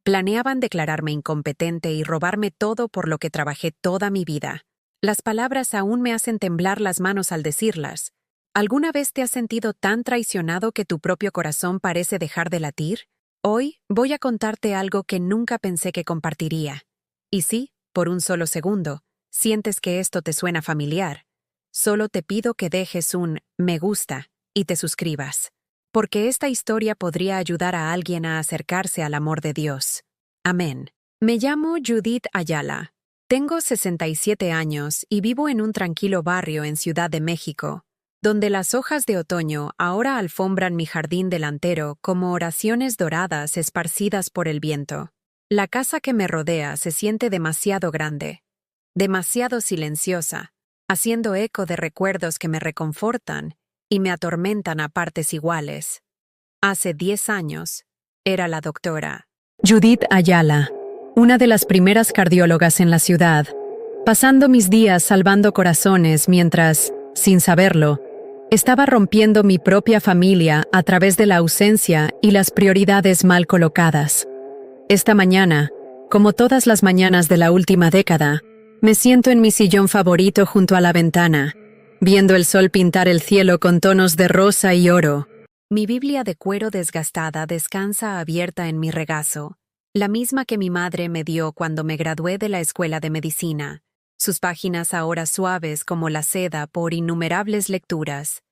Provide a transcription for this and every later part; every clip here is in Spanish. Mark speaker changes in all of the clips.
Speaker 1: Planeaban declararme incompetente y robarme todo por lo que trabajé toda mi vida. Las palabras aún me hacen temblar las manos al decirlas. ¿Alguna vez te has sentido tan traicionado que tu propio corazón parece dejar de latir? Hoy voy a contarte algo que nunca pensé que compartiría. Y sí, por un solo segundo, sientes que esto te suena familiar. Solo te pido que dejes un me gusta y te suscribas. Porque esta historia podría ayudar a alguien a acercarse al amor de Dios. Amén. Me llamo Judith Ayala. Tengo 67 años y vivo en un tranquilo barrio en Ciudad de México, donde las hojas de otoño ahora alfombran mi jardín delantero como oraciones doradas esparcidas por el viento. La casa que me rodea se siente demasiado grande, demasiado silenciosa, haciendo eco de recuerdos que me reconfortan y me atormentan a partes iguales. Hace 10 años, era la doctora Judith Ayala, una de las primeras cardiólogas en la ciudad, pasando mis días salvando corazones mientras, sin saberlo, estaba rompiendo mi propia familia a través de la ausencia y las prioridades mal colocadas. Esta mañana, como todas las mañanas de la última década, me siento en mi sillón favorito junto a la ventana, viendo el sol pintar el cielo con tonos de rosa y oro. Mi Biblia de cuero desgastada descansa abierta en mi regazo, la misma que mi madre me dio cuando me gradué de la escuela de medicina, sus páginas ahora suaves como la seda por innumerables lecturas,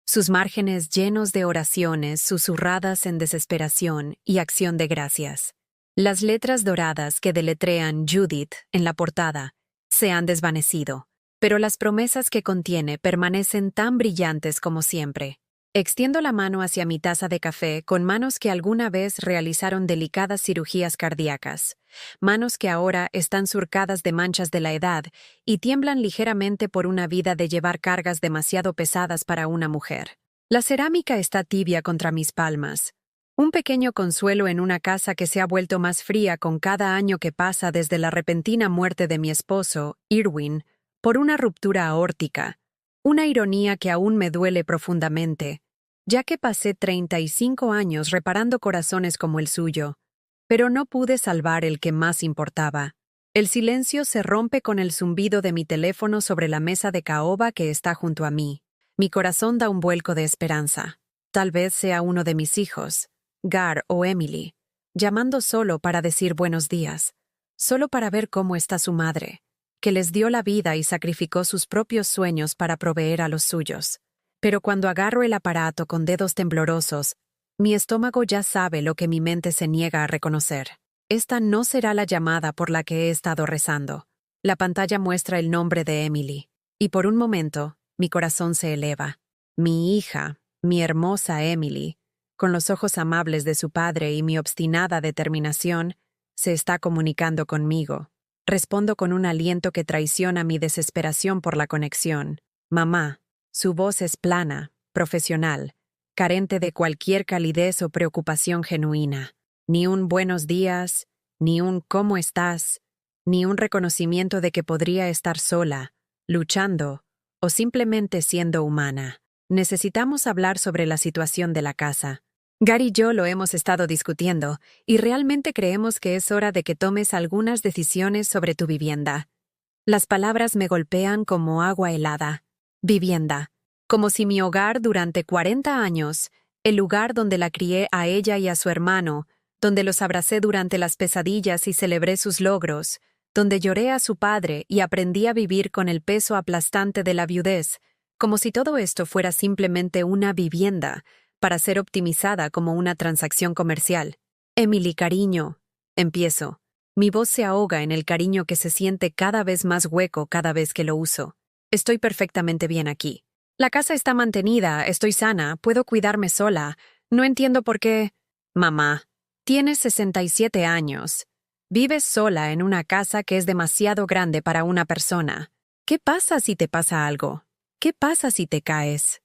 Speaker 1: sus márgenes llenos de oraciones susurradas en desesperación y acción de gracias. Las letras doradas que deletrean Judith en la portada se han desvanecido, pero las promesas que contiene permanecen tan brillantes como siempre. Extiendo la mano hacia mi taza de café con manos que alguna vez realizaron delicadas cirugías cardíacas, manos que ahora están surcadas de manchas de la edad y tiemblan ligeramente por una vida de llevar cargas demasiado pesadas para una mujer. La cerámica está tibia contra mis palmas, un pequeño consuelo en una casa que se ha vuelto más fría con cada año que pasa desde la repentina muerte de mi esposo, Irwin, por una ruptura aórtica, una ironía que aún me duele profundamente, ya que pasé 35 años reparando corazones como el suyo, pero no pude salvar el que más importaba. El silencio se rompe con el zumbido de mi teléfono sobre la mesa de caoba que está junto a mí. Mi corazón da un vuelco de esperanza. Tal vez sea uno de mis hijos, Gar o Emily, llamando solo para decir buenos días, solo para ver cómo está su madre, que les dio la vida y sacrificó sus propios sueños para proveer a los suyos. Pero cuando agarro el aparato con dedos temblorosos, mi estómago ya sabe lo que mi mente se niega a reconocer. Esta no será la llamada por la que he estado rezando. La pantalla muestra el nombre de Emily, y por un momento, mi corazón se eleva. Mi hija, mi hermosa Emily, con los ojos amables de su padre y mi obstinada determinación, se está comunicando conmigo. Respondo con un aliento que traiciona mi desesperación por la conexión. Mamá. Su voz es plana, profesional, carente de cualquier calidez o preocupación genuina. Ni un buenos días, ni un ¿cómo estás?, ni un reconocimiento de que podría estar sola, luchando, o simplemente siendo humana. Necesitamos hablar sobre la situación de la casa. Gar y yo lo hemos estado discutiendo, y realmente creemos que es hora de que tomes algunas decisiones sobre tu vivienda. Las palabras me golpean como agua helada. Vivienda. Como si mi hogar durante 40 años, el lugar donde la crié a ella y a su hermano, donde los abracé durante las pesadillas y celebré sus logros, donde lloré a su padre y aprendí a vivir con el peso aplastante de la viudez, como si todo esto fuera simplemente una vivienda, para ser optimizada como una transacción comercial. Emily, cariño. Empiezo. Mi voz se ahoga en el cariño que se siente cada vez más hueco cada vez que lo uso. Estoy perfectamente bien aquí. La casa está mantenida, estoy sana, puedo cuidarme sola. No entiendo por qué. Mamá, tienes 67 años. Vives sola en una casa que es demasiado grande para una persona. ¿Qué pasa si te pasa algo? ¿Qué pasa si te caes?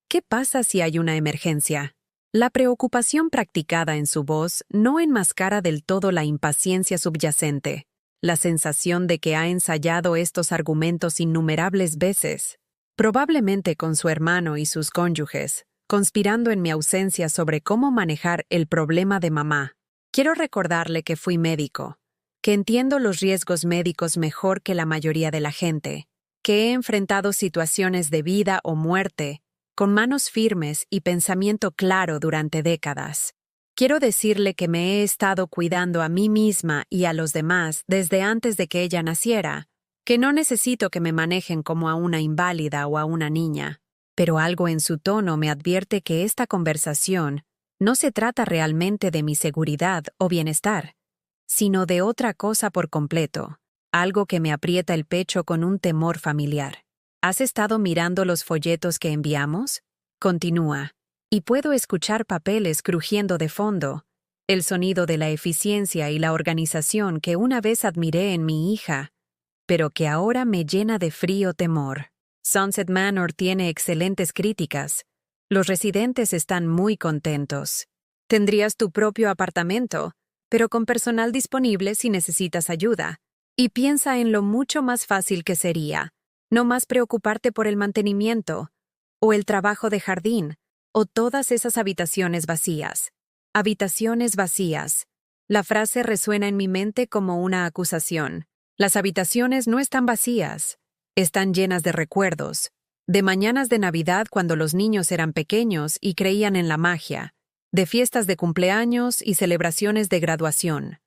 Speaker 1: ¿Qué pasa si hay una emergencia? La preocupación practicada en su voz no enmascara del todo la impaciencia subyacente, la sensación de que ha ensayado estos argumentos innumerables veces, probablemente con su hermano y sus cónyuges, conspirando en mi ausencia sobre cómo manejar el problema de mamá. Quiero recordarle que fui médico, que entiendo los riesgos médicos mejor que la mayoría de la gente, que he enfrentado situaciones de vida o muerte con manos firmes y pensamiento claro durante décadas. Quiero decirle que me he estado cuidando a mí misma y a los demás desde antes de que ella naciera, que no necesito que me manejen como a una inválida o a una niña, pero algo en su tono me advierte que esta conversación no se trata realmente de mi seguridad o bienestar, sino de otra cosa por completo, algo que me aprieta el pecho con un temor familiar. ¿Has estado mirando los folletos que enviamos? Continúa. Y puedo escuchar papeles crujiendo de fondo, el sonido de la eficiencia y la organización que una vez admiré en mi hija, pero que ahora me llena de frío temor. Sunset Manor tiene excelentes críticas. Los residentes están muy contentos. Tendrías tu propio apartamento, pero con personal disponible si necesitas ayuda. Y piensa en lo mucho más fácil que sería, no más preocuparte por el mantenimiento, o el trabajo de jardín, o todas esas habitaciones vacías. Habitaciones vacías. La frase resuena en mi mente como una acusación. Las habitaciones no están vacías. Están llenas de recuerdos, de mañanas de Navidad cuando los niños eran pequeños y creían en la magia, de fiestas de cumpleaños y celebraciones de graduación,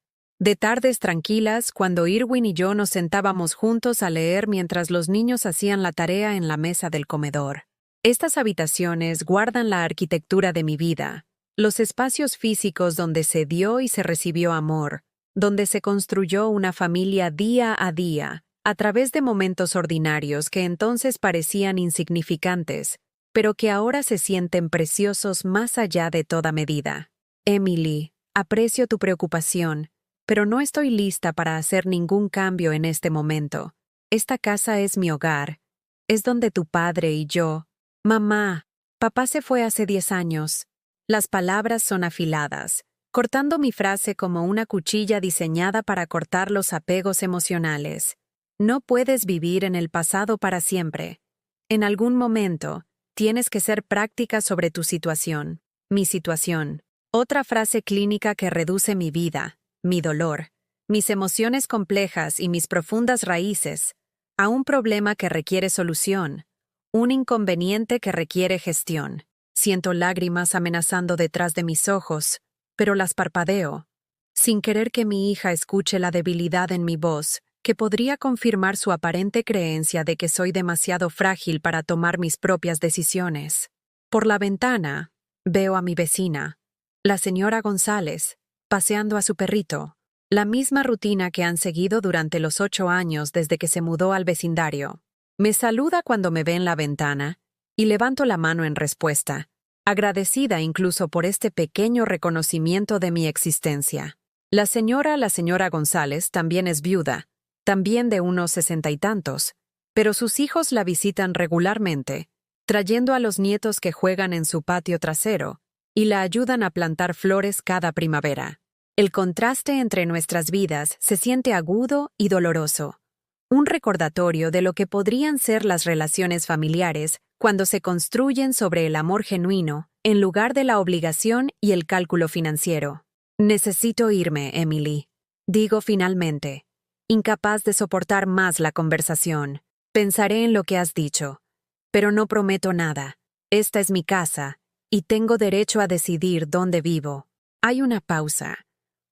Speaker 1: de tardes tranquilas cuando Irwin y yo nos sentábamos juntos a leer mientras los niños hacían la tarea en la mesa del comedor. Estas habitaciones guardan la arquitectura de mi vida, los espacios físicos donde se dio y se recibió amor, donde se construyó una familia día a día, a través de momentos ordinarios que entonces parecían insignificantes, pero que ahora se sienten preciosos más allá de toda medida. Emily, aprecio tu preocupación, pero no estoy lista para hacer ningún cambio en este momento. Esta casa es mi hogar. Es donde tu padre y yo... Mamá, papá se fue hace 10 años. Las palabras son afiladas, cortando mi frase como una cuchilla diseñada para cortar los apegos emocionales. No puedes vivir en el pasado para siempre. En algún momento, tienes que ser práctica sobre tu situación, mi situación. Otra frase clínica que reduce mi vida, mi dolor, mis emociones complejas y mis profundas raíces, a un problema que requiere solución, un inconveniente que requiere gestión. Siento lágrimas amenazando detrás de mis ojos, pero las parpadeo, sin querer que mi hija escuche la debilidad en mi voz, que podría confirmar su aparente creencia de que soy demasiado frágil para tomar mis propias decisiones. Por la ventana, veo a mi vecina, la señora González, paseando a su perrito, la misma rutina que han seguido durante los 8 años desde que se mudó al vecindario. Me saluda cuando me ve en la ventana y levanto la mano en respuesta, agradecida incluso por este pequeño reconocimiento de mi existencia. La señora González también es viuda, también de unos 60 y tantos, pero sus hijos la visitan regularmente, trayendo a los nietos que juegan en su patio trasero y la ayudan a plantar flores cada primavera. El contraste entre nuestras vidas se siente agudo y doloroso. Un recordatorio de lo que podrían ser las relaciones familiares cuando se construyen sobre el amor genuino en lugar de la obligación y el cálculo financiero. Necesito irme, Emily. Digo finalmente, incapaz de soportar más la conversación. Pensaré en lo que has dicho, pero no prometo nada. Esta es mi casa, y tengo derecho a decidir dónde vivo. Hay una pausa.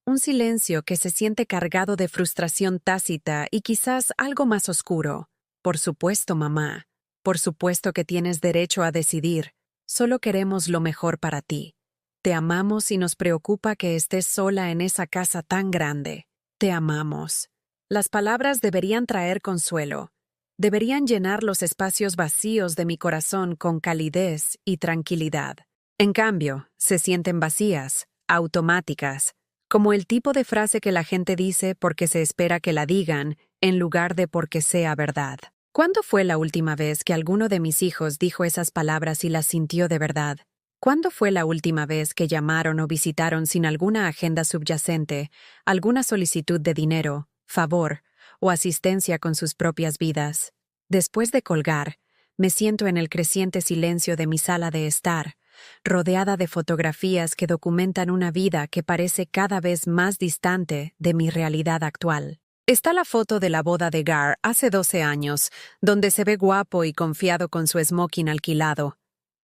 Speaker 1: Un silencio que se siente cargado de frustración tácita y quizás algo más oscuro. Por supuesto, mamá. Por supuesto que tienes derecho a decidir. Solo queremos lo mejor para ti. Te amamos y nos preocupa que estés sola en esa casa tan grande. Te amamos. Las palabras deberían traer consuelo. Deberían llenar los espacios vacíos de mi corazón con calidez y tranquilidad. En cambio, se sienten vacías, automáticas, como el tipo de frase que la gente dice porque se espera que la digan, en lugar de porque sea verdad. ¿Cuándo fue la última vez que alguno de mis hijos dijo esas palabras y las sintió de verdad? ¿Cuándo fue la última vez que llamaron o visitaron sin alguna agenda subyacente, alguna solicitud de dinero, favor o asistencia con sus propias vidas? Después de colgar, me siento en el creciente silencio de mi sala de estar, rodeada de fotografías que documentan una vida que parece cada vez más distante de mi realidad actual. Está la foto de la boda de Gar hace 12 años, donde se ve guapo y confiado con su smoking alquilado,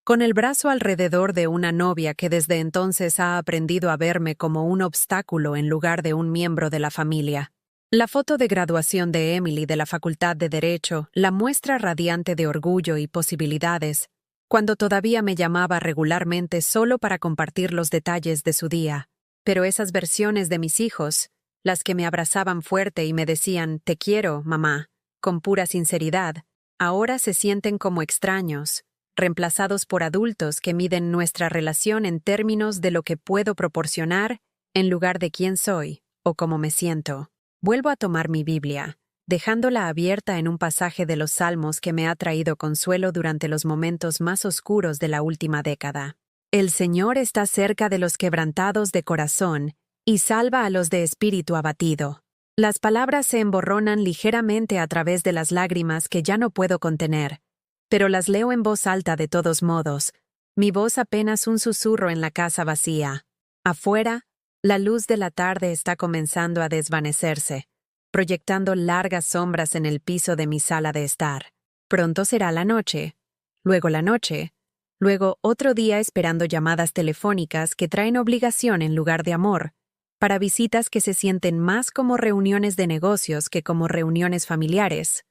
Speaker 1: con el brazo alrededor de una novia que desde entonces ha aprendido a verme como un obstáculo en lugar de un miembro de la familia. La foto de graduación de Emily de la Facultad de Derecho la muestra radiante de orgullo y posibilidades, cuando todavía me llamaba regularmente solo para compartir los detalles de su día. Pero esas versiones de mis hijos, las que me abrazaban fuerte y me decían «Te quiero, mamá», con pura sinceridad, ahora se sienten como extraños, reemplazados por adultos que miden nuestra relación en términos de lo que puedo proporcionar en lugar de quién soy o cómo me siento. Vuelvo a tomar mi Biblia, dejándola abierta en un pasaje de los Salmos que me ha traído consuelo durante los momentos más oscuros de la última década. El Señor está cerca de los quebrantados de corazón y salva a los de espíritu abatido. Las palabras se emborronan ligeramente a través de las lágrimas que ya no puedo contener, pero las leo en voz alta de todos modos, mi voz apenas un susurro en la casa vacía. Afuera, la luz de la tarde está comenzando a desvanecerse, proyectando largas sombras en el piso de mi sala de estar. Pronto será la noche, luego otro día esperando llamadas telefónicas que traen obligación en lugar de amor, para visitas que se sienten más como reuniones de negocios que como reuniones familiares.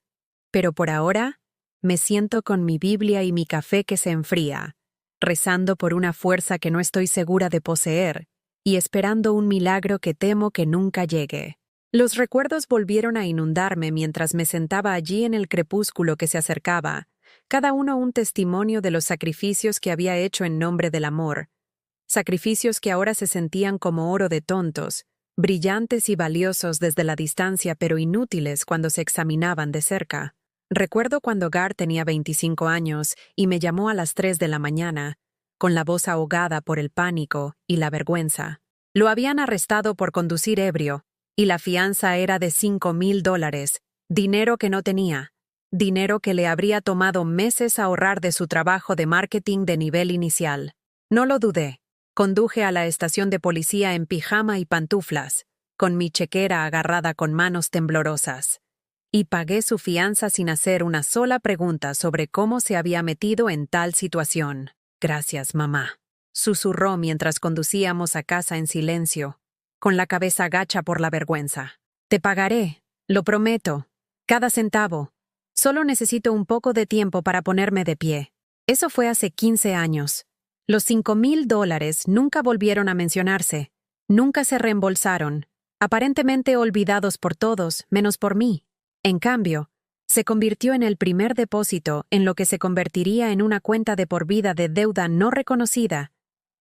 Speaker 1: Pero por ahora, me siento con mi Biblia y mi café que se enfría, rezando por una fuerza que no estoy segura de poseer, y esperando un milagro que temo que nunca llegue. Los recuerdos volvieron a inundarme mientras me sentaba allí en el crepúsculo que se acercaba, cada uno un testimonio de los sacrificios que había hecho en nombre del amor, sacrificios que ahora se sentían como oro de tontos, brillantes y valiosos desde la distancia pero inútiles cuando se examinaban de cerca. Recuerdo cuando Gar tenía 25 años y me llamó a las 3 de la mañana, con la voz ahogada por el pánico y la vergüenza. Lo habían arrestado por conducir ebrio, y la fianza era de $5,000, dinero que no tenía, dinero que le habría tomado meses ahorrar de su trabajo de marketing de nivel inicial. No lo dudé. Conduje a la estación de policía en pijama y pantuflas, con mi chequera agarrada con manos temblorosas. Y pagué su fianza sin hacer una sola pregunta sobre cómo se había metido en tal situación. «Gracias, mamá», susurró mientras conducíamos a casa en silencio, con la cabeza gacha por la vergüenza. «Te pagaré, lo prometo, cada centavo. Solo necesito un poco de tiempo para ponerme de pie». Eso fue hace 15 años. Los $5,000 nunca volvieron a mencionarse, nunca se reembolsaron, aparentemente olvidados por todos, menos por mí. En cambio, se convirtió en el primer depósito en lo que se convertiría en una cuenta de por vida de deuda no reconocida.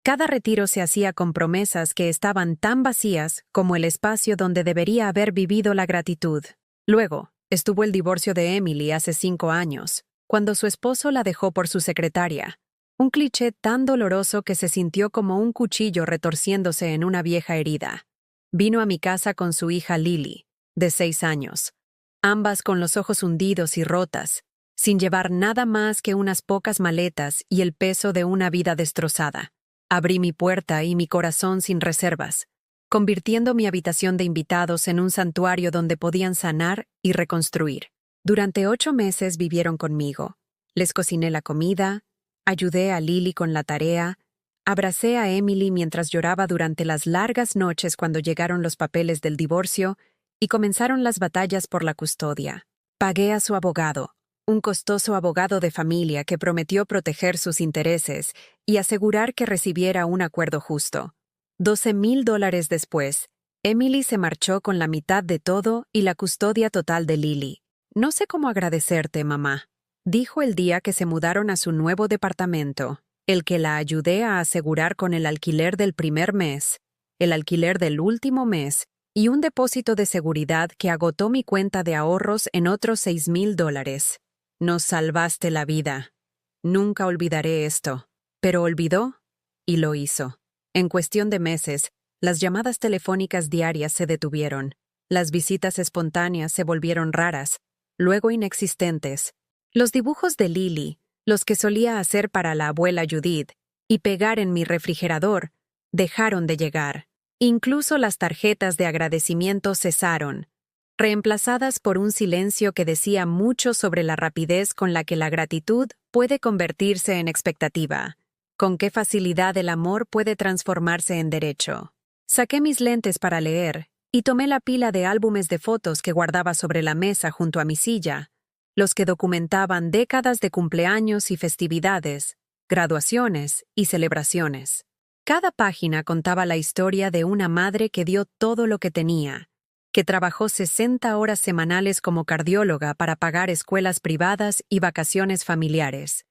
Speaker 1: Cada retiro se hacía con promesas que estaban tan vacías como el espacio donde debería haber vivido la gratitud. Luego, estuvo el divorcio de Emily hace 5 años, cuando su esposo la dejó por su secretaria. Un cliché tan doloroso que se sintió como un cuchillo retorciéndose en una vieja herida. Vino a mi casa con su hija Lily, de 6 años. Ambas con los ojos hundidos y rotas, sin llevar nada más que unas pocas maletas y el peso de una vida destrozada. Abrí mi puerta y mi corazón sin reservas, convirtiendo mi habitación de invitados en un santuario donde podían sanar y reconstruir. Durante 8 meses vivieron conmigo. Les cociné la comida, ayudé a Lily con la tarea, abracé a Emily mientras lloraba durante las largas noches cuando llegaron los papeles del divorcio y comenzaron las batallas por la custodia. Pagué a su abogado, un costoso abogado de familia que prometió proteger sus intereses y asegurar que recibiera un acuerdo justo. $12,000 después, Emily se marchó con la mitad de todo y la custodia total de Lily. «No sé cómo agradecerte, mamá», dijo el día que se mudaron a su nuevo departamento, el que la ayudé a asegurar con el alquiler del primer mes, el alquiler del último mes y un depósito de seguridad que agotó mi cuenta de ahorros en otros $6,000. «Nos salvaste la vida. Nunca olvidaré esto». Pero olvidó y lo hizo. En cuestión de meses, las llamadas telefónicas diarias se detuvieron. Las visitas espontáneas se volvieron raras, luego inexistentes. Los dibujos de Lily, los que solía hacer para la abuela Judith, y pegar en mi refrigerador dejaron de llegar. Incluso las tarjetas de agradecimiento cesaron, reemplazadas por un silencio que decía mucho sobre la rapidez con la que la gratitud puede convertirse en expectativa, con qué facilidad el amor puede transformarse en derecho. Saqué mis lentes para leer y tomé la pila de álbumes de fotos que guardaba sobre la mesa junto a mi silla, los que documentaban décadas de cumpleaños y festividades, graduaciones y celebraciones. Cada página contaba la historia de una madre que dio todo lo que tenía, que trabajó 60 horas semanales como cardióloga para pagar escuelas privadas y vacaciones familiares,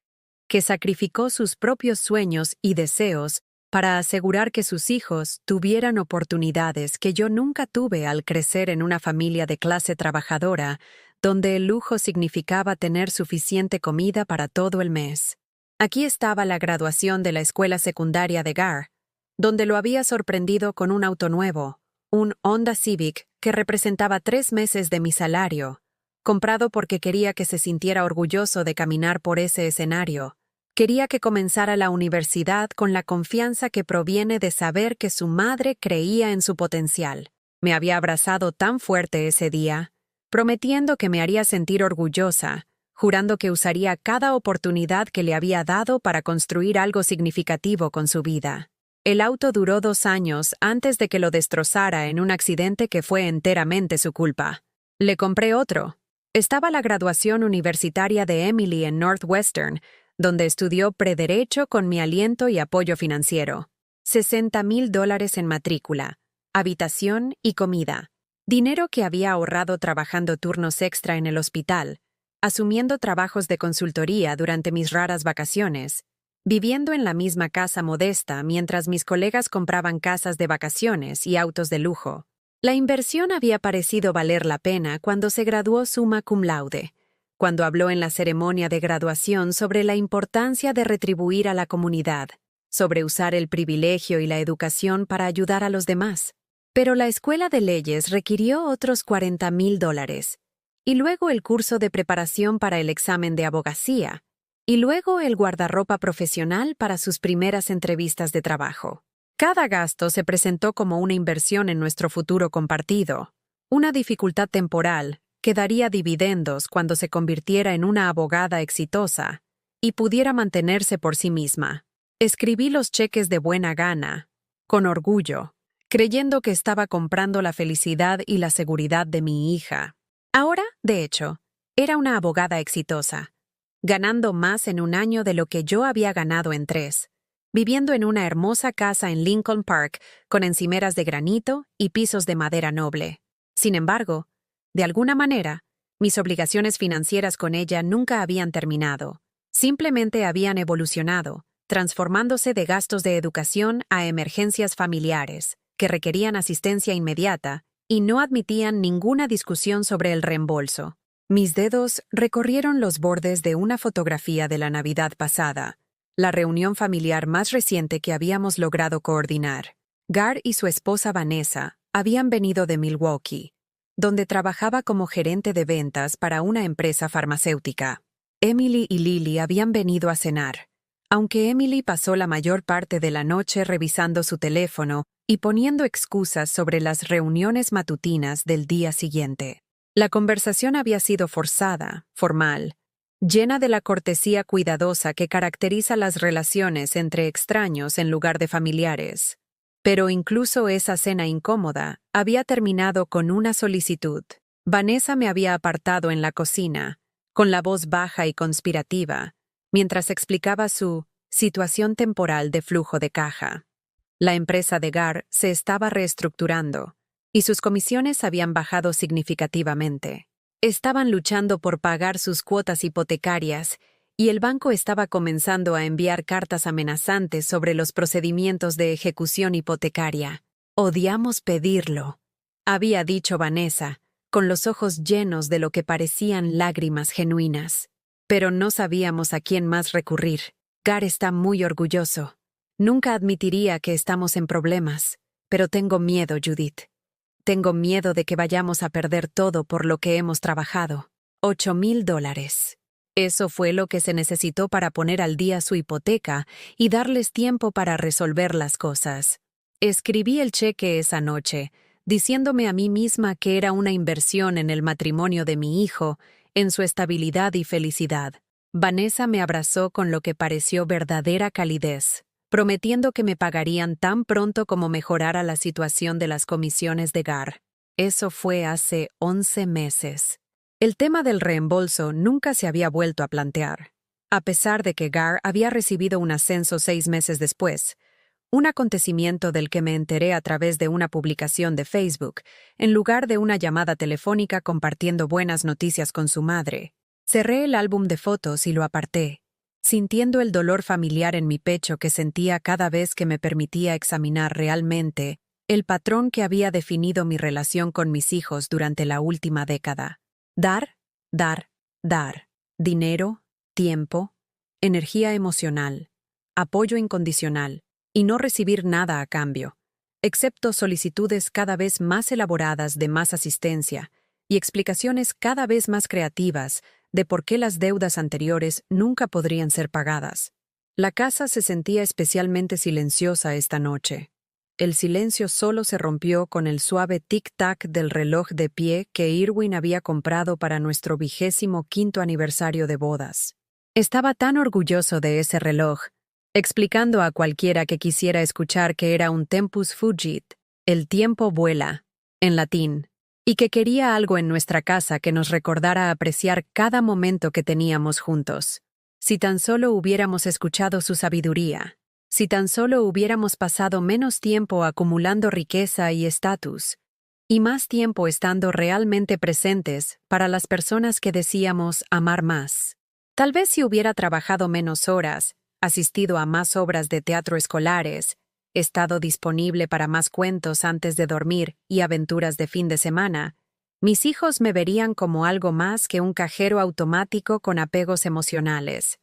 Speaker 1: que sacrificó sus propios sueños y deseos para asegurar que sus hijos tuvieran oportunidades que yo nunca tuve al crecer en una familia de clase trabajadora, donde el lujo significaba tener suficiente comida para todo el mes. Aquí estaba la graduación de la escuela secundaria de Gar, donde lo había sorprendido con un auto nuevo, un Honda Civic que representaba 3 meses de mi salario, comprado porque quería que se sintiera orgulloso de caminar por ese escenario. Quería que comenzara la universidad con la confianza que proviene de saber que su madre creía en su potencial. Me había abrazado tan fuerte ese día, prometiendo que me haría sentir orgullosa, jurando que usaría cada oportunidad que le había dado para construir algo significativo con su vida. El auto duró 2 años antes de que lo destrozara en un accidente que fue enteramente su culpa. Le compré otro. Estaba la graduación universitaria de Emily en Northwestern, donde estudió prederecho con mi aliento y apoyo financiero. $60,000 en matrícula, habitación y comida. Dinero que había ahorrado trabajando turnos extra en el hospital, asumiendo trabajos de consultoría durante mis raras vacaciones, viviendo en la misma casa modesta mientras mis colegas compraban casas de vacaciones y autos de lujo. La inversión había parecido valer la pena cuando se graduó summa cum laude, cuando habló en la ceremonia de graduación sobre la importancia de retribuir a la comunidad, sobre usar el privilegio y la educación para ayudar a los demás. Pero la escuela de leyes requirió otros $40,000, y luego el curso de preparación para el examen de abogacía, y luego el guardarropa profesional para sus primeras entrevistas de trabajo. Cada gasto se presentó como una inversión en nuestro futuro compartido, una dificultad temporal que daría dividendos cuando se convirtiera en una abogada exitosa y pudiera mantenerse por sí misma. Escribí los cheques de buena gana, con orgullo, creyendo que estaba comprando la felicidad y la seguridad de mi hija. Ahora, de hecho, era una abogada exitosa, ganando más en un año de lo que yo había ganado en 3, viviendo en una hermosa casa en Lincoln Park con encimeras de granito y pisos de madera noble. Sin embargo, de alguna manera, mis obligaciones financieras con ella nunca habían terminado. Simplemente habían evolucionado, transformándose de gastos de educación a emergencias familiares, que requerían asistencia inmediata y no admitían ninguna discusión sobre el reembolso. Mis dedos recorrieron los bordes de una fotografía de la Navidad pasada, la reunión familiar más reciente que habíamos logrado coordinar. Gar y su esposa Vanessa habían venido de Milwaukee, donde trabajaba como gerente de ventas para una empresa farmacéutica. Emily y Lily habían venido a cenar, aunque Emily pasó la mayor parte de la noche revisando su teléfono y poniendo excusas sobre las reuniones matutinas del día siguiente. La conversación había sido forzada, formal, llena de la cortesía cuidadosa que caracteriza las relaciones entre extraños en lugar de familiares. Pero incluso esa cena incómoda había terminado con una solicitud. Vanessa me había apartado en la cocina, con la voz baja y conspirativa, mientras explicaba su situación temporal de flujo de caja. La empresa de Gar se estaba reestructurando, y sus comisiones habían bajado significativamente. Estaban luchando por pagar sus cuotas hipotecarias, y el banco estaba comenzando a enviar cartas amenazantes sobre los procedimientos de ejecución hipotecaria. «Odiamos pedirlo», había dicho Vanessa, con los ojos llenos de lo que parecían lágrimas genuinas. Pero no sabíamos a quién más recurrir. Gar está muy orgulloso. Nunca admitiría que estamos en problemas, pero tengo miedo, Judith. Tengo miedo de que vayamos a perder todo por lo que hemos trabajado. $8,000. Eso fue lo que se necesitó para poner al día su hipoteca y darles tiempo para resolver las cosas. Escribí el cheque esa noche, diciéndome a mí misma que era una inversión en el matrimonio de mi hijo, en su estabilidad y felicidad. Vanessa me abrazó con lo que pareció verdadera calidez, prometiendo que me pagarían tan pronto como mejorara la situación de las comisiones de GAR. Eso fue hace 11 meses. El tema del reembolso nunca se había vuelto a plantear, a pesar de que GAR había recibido un ascenso 6 meses después, un acontecimiento del que me enteré a través de una publicación de Facebook, en lugar de una llamada telefónica compartiendo buenas noticias con su madre. Cerré el álbum de fotos y lo aparté, sintiendo el dolor familiar en mi pecho que sentía cada vez que me permitía examinar realmente el patrón que había definido mi relación con mis hijos durante la última década. Dar, dar, dar. Dinero, tiempo, energía emocional, apoyo incondicional, y no recibir nada a cambio, excepto solicitudes cada vez más elaboradas de más asistencia y explicaciones cada vez más creativas de por qué las deudas anteriores nunca podrían ser pagadas. La casa se sentía especialmente silenciosa esta noche. El silencio solo se rompió con el suave tic-tac del reloj de pie que Irwin había comprado para nuestro 25º aniversario de bodas. Estaba tan orgulloso de ese reloj, explicando a cualquiera que quisiera escuchar que era un tempus fugit, el tiempo vuela, en latín, y que quería algo en nuestra casa que nos recordara apreciar cada momento que teníamos juntos. Si tan solo hubiéramos escuchado su sabiduría. Si tan solo hubiéramos pasado menos tiempo acumulando riqueza y estatus, y más tiempo estando realmente presentes para las personas que decíamos amar más. Tal vez si hubiera trabajado menos horas, asistido a más obras de teatro escolares, estado disponible para más cuentos antes de dormir y aventuras de fin de semana, mis hijos me verían como algo más que un cajero automático con apegos emocionales.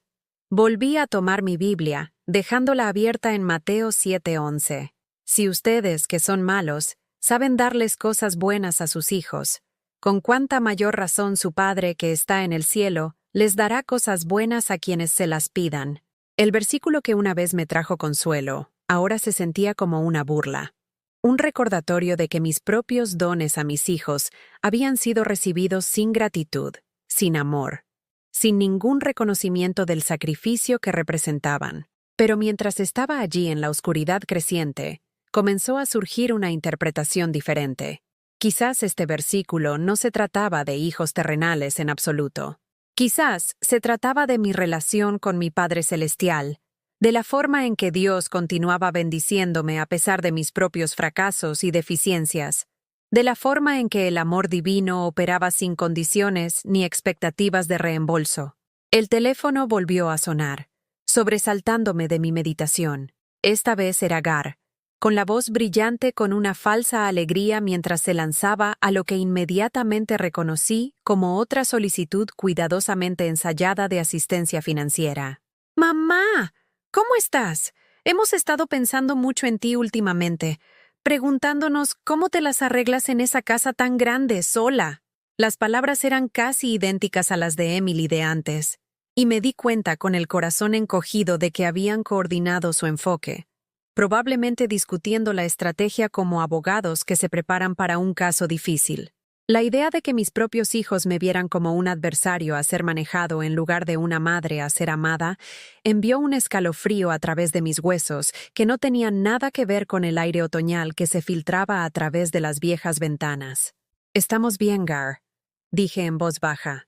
Speaker 1: Volví a tomar mi Biblia, dejándola abierta en Mateo 7:11. Si ustedes, que son malos, saben darles cosas buenas a sus hijos, con cuánta mayor razón su Padre que está en el cielo les dará cosas buenas a quienes se las pidan. El versículo que una vez me trajo consuelo, ahora se sentía como una burla. Un recordatorio de que mis propios dones a mis hijos habían sido recibidos sin gratitud, sin amor, sin ningún reconocimiento del sacrificio que representaban. Pero mientras estaba allí en la oscuridad creciente, comenzó a surgir una interpretación diferente. Quizás este versículo no se trataba de hijos terrenales en absoluto. Quizás se trataba de mi relación con mi Padre Celestial, de la forma en que Dios continuaba bendiciéndome a pesar de mis propios fracasos y deficiencias, de la forma en que el amor divino operaba sin condiciones ni expectativas de reembolso. El teléfono volvió a sonar, sobresaltándome de mi meditación. Esta vez era Gar, con la voz brillante con una falsa alegría mientras se lanzaba a lo que inmediatamente reconocí como otra solicitud cuidadosamente ensayada de asistencia financiera. «¡Mamá! ¿Cómo estás? Hemos estado pensando mucho en ti últimamente, preguntándonos cómo te las arreglas en esa casa tan grande, sola». Las palabras eran casi idénticas a las de Emily de antes, y me di cuenta con el corazón encogido de que habían coordinado su enfoque, probablemente discutiendo la estrategia como abogados que se preparan para un caso difícil. La idea de que mis propios hijos me vieran como un adversario a ser manejado en lugar de una madre a ser amada, envió un escalofrío a través de mis huesos que no tenía nada que ver con el aire otoñal que se filtraba a través de las viejas ventanas. «Estamos bien, Gar», dije en voz baja.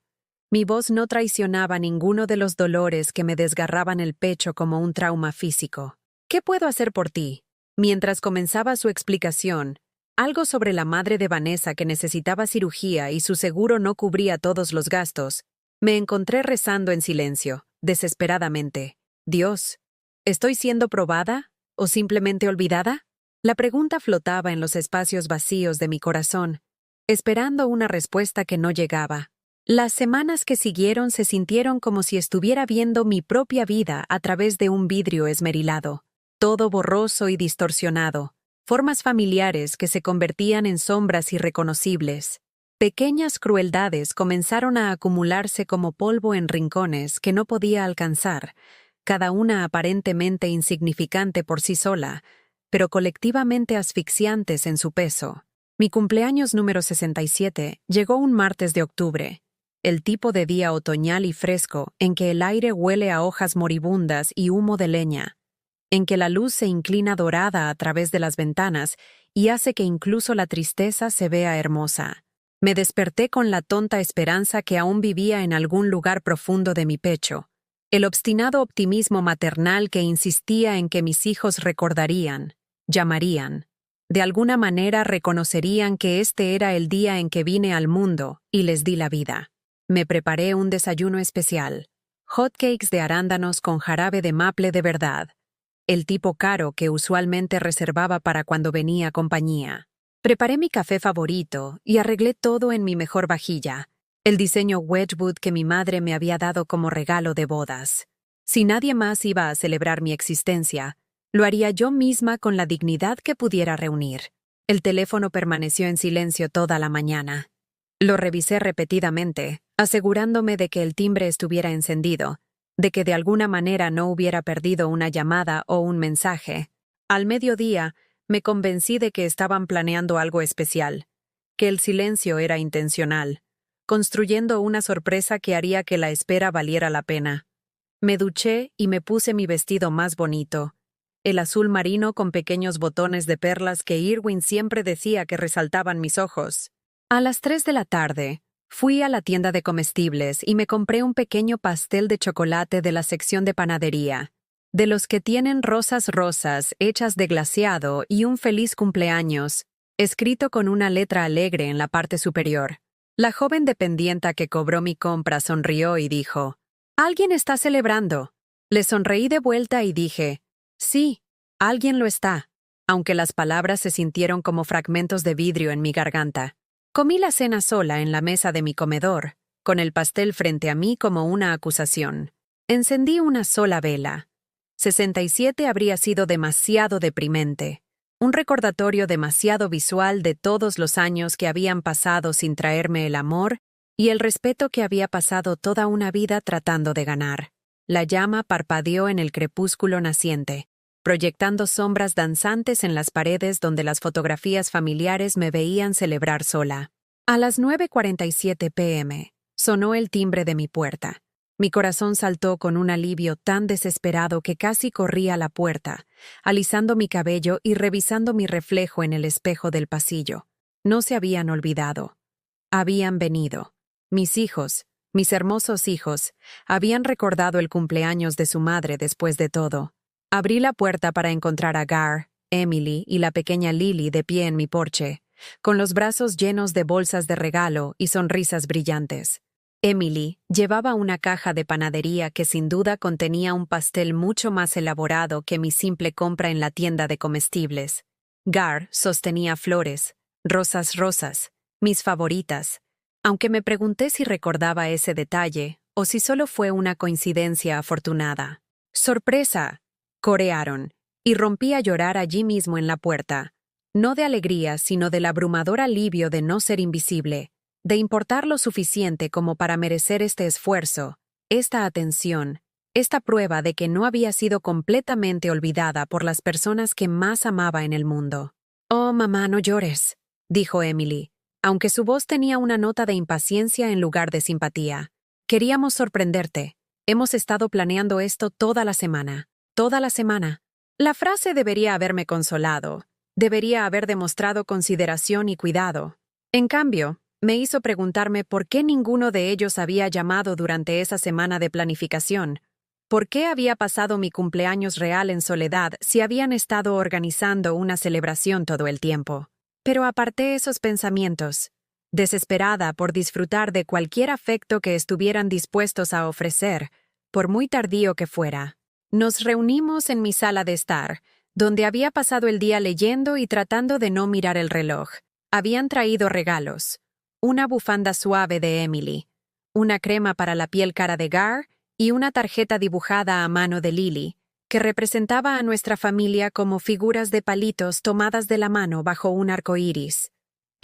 Speaker 1: Mi voz no traicionaba ninguno de los dolores que me desgarraban el pecho como un trauma físico. «¿Qué puedo hacer por ti?» Mientras comenzaba su explicación, algo sobre la madre de Vanessa que necesitaba cirugía y su seguro no cubría todos los gastos, me encontré rezando en silencio, desesperadamente. «Dios, ¿estoy siendo probada o simplemente olvidada?» La pregunta flotaba en los espacios vacíos de mi corazón, esperando una respuesta que no llegaba. Las semanas que siguieron se sintieron como si estuviera viendo mi propia vida a través de un vidrio esmerilado, todo borroso y distorsionado, formas familiares que se convertían en sombras irreconocibles, Pequeñas crueldades comenzaron a acumularse como polvo en rincones que no podía alcanzar, cada una aparentemente insignificante por sí sola, pero colectivamente asfixiantes en su peso. Mi cumpleaños número 67 llegó un martes de octubre, el tipo de día otoñal y fresco en que el aire huele a hojas moribundas y humo de leña, en que la luz se inclina dorada a través de las ventanas y hace que incluso la tristeza se vea hermosa. Me desperté con la tonta esperanza que aún vivía en algún lugar profundo de mi pecho, el obstinado optimismo maternal que insistía en que mis hijos recordarían, llamarían. De alguna manera reconocerían que este era el día en que vine al mundo y les di la vida. Me preparé un desayuno especial, hotcakes de arándanos con jarabe de maple de verdad, el tipo caro que usualmente reservaba para cuando venía compañía. Preparé mi café favorito y arreglé todo en mi mejor vajilla, el diseño Wedgwood que mi madre me había dado como regalo de bodas. Si nadie más iba a celebrar mi existencia, lo haría yo misma con la dignidad que pudiera reunir. El teléfono permaneció en silencio toda la mañana. Lo revisé repetidamente, asegurándome de que el timbre estuviera encendido, de que de alguna manera no hubiera perdido una llamada o un mensaje. Al mediodía, me convencí de que estaban planeando algo especial, que el silencio era intencional, construyendo una sorpresa que haría que la espera valiera la pena. Me duché y me puse mi vestido más bonito, el azul marino con pequeños botones de perlas que Irwin siempre decía que resaltaban mis ojos. A las 3 de la tarde, fui a la tienda de comestibles y me compré un pequeño pastel de chocolate de la sección de panadería, de los que tienen rosas rosas hechas de glaseado y un feliz cumpleaños, escrito con una letra alegre en la parte superior. La joven dependienta que cobró mi compra sonrió y dijo, «¿Alguien está celebrando?» Le sonreí de vuelta y dije, «Sí, alguien lo está», aunque las palabras se sintieron como fragmentos de vidrio en mi garganta. Comí la cena sola en la mesa de mi comedor, con el pastel frente a mí como una acusación. Encendí una sola vela. 67 habría sido demasiado deprimente, un recordatorio demasiado visual de todos los años que habían pasado sin traerme el amor y el respeto que había pasado toda una vida tratando de ganar. La llama parpadeó en el crepúsculo naciente, proyectando sombras danzantes en las paredes donde las fotografías familiares me veían celebrar sola. A las 9:47 p.m., sonó el timbre de mi puerta. Mi corazón saltó con un alivio tan desesperado que casi corrí a la puerta, alisando mi cabello y revisando mi reflejo en el espejo del pasillo. No se habían olvidado. Habían venido. Mis hijos, mis hermosos hijos, habían recordado el cumpleaños de su madre después de todo. Abrí la puerta para encontrar a Gar, Emily y la pequeña Lily de pie en mi porche, con los brazos llenos de bolsas de regalo y sonrisas brillantes. Emily llevaba una caja de panadería que sin duda contenía un pastel mucho más elaborado que mi simple compra en la tienda de comestibles. Gar sostenía flores, rosas rosas, mis favoritas, aunque me pregunté si recordaba ese detalle o si solo fue una coincidencia afortunada. ¡Sorpresa!, corearon, y rompí a llorar allí mismo en la puerta, no de alegría sino del abrumador alivio de no ser invisible, de importar lo suficiente como para merecer este esfuerzo, esta atención, esta prueba de que no había sido completamente olvidada por las personas que más amaba en el mundo. «Oh, mamá, no llores», dijo Emily, aunque su voz tenía una nota de impaciencia en lugar de simpatía. «Queríamos sorprenderte. Hemos estado planeando esto toda la semana. Toda la semana». La frase debería haberme consolado. Debería haber demostrado consideración y cuidado. En cambio, me hizo preguntarme por qué ninguno de ellos había llamado durante esa semana de planificación. ¿Por qué había pasado mi cumpleaños real en soledad si habían estado organizando una celebración todo el tiempo? Pero aparté esos pensamientos, desesperada por disfrutar de cualquier afecto que estuvieran dispuestos a ofrecer, por muy tardío que fuera. Nos reunimos en mi sala de estar, donde había pasado el día leyendo y tratando de no mirar el reloj. Habían traído regalos. Una bufanda suave de Emily, una crema para la piel cara de Gar y una tarjeta dibujada a mano de Lily, que representaba a nuestra familia como figuras de palitos tomadas de la mano bajo un arco iris.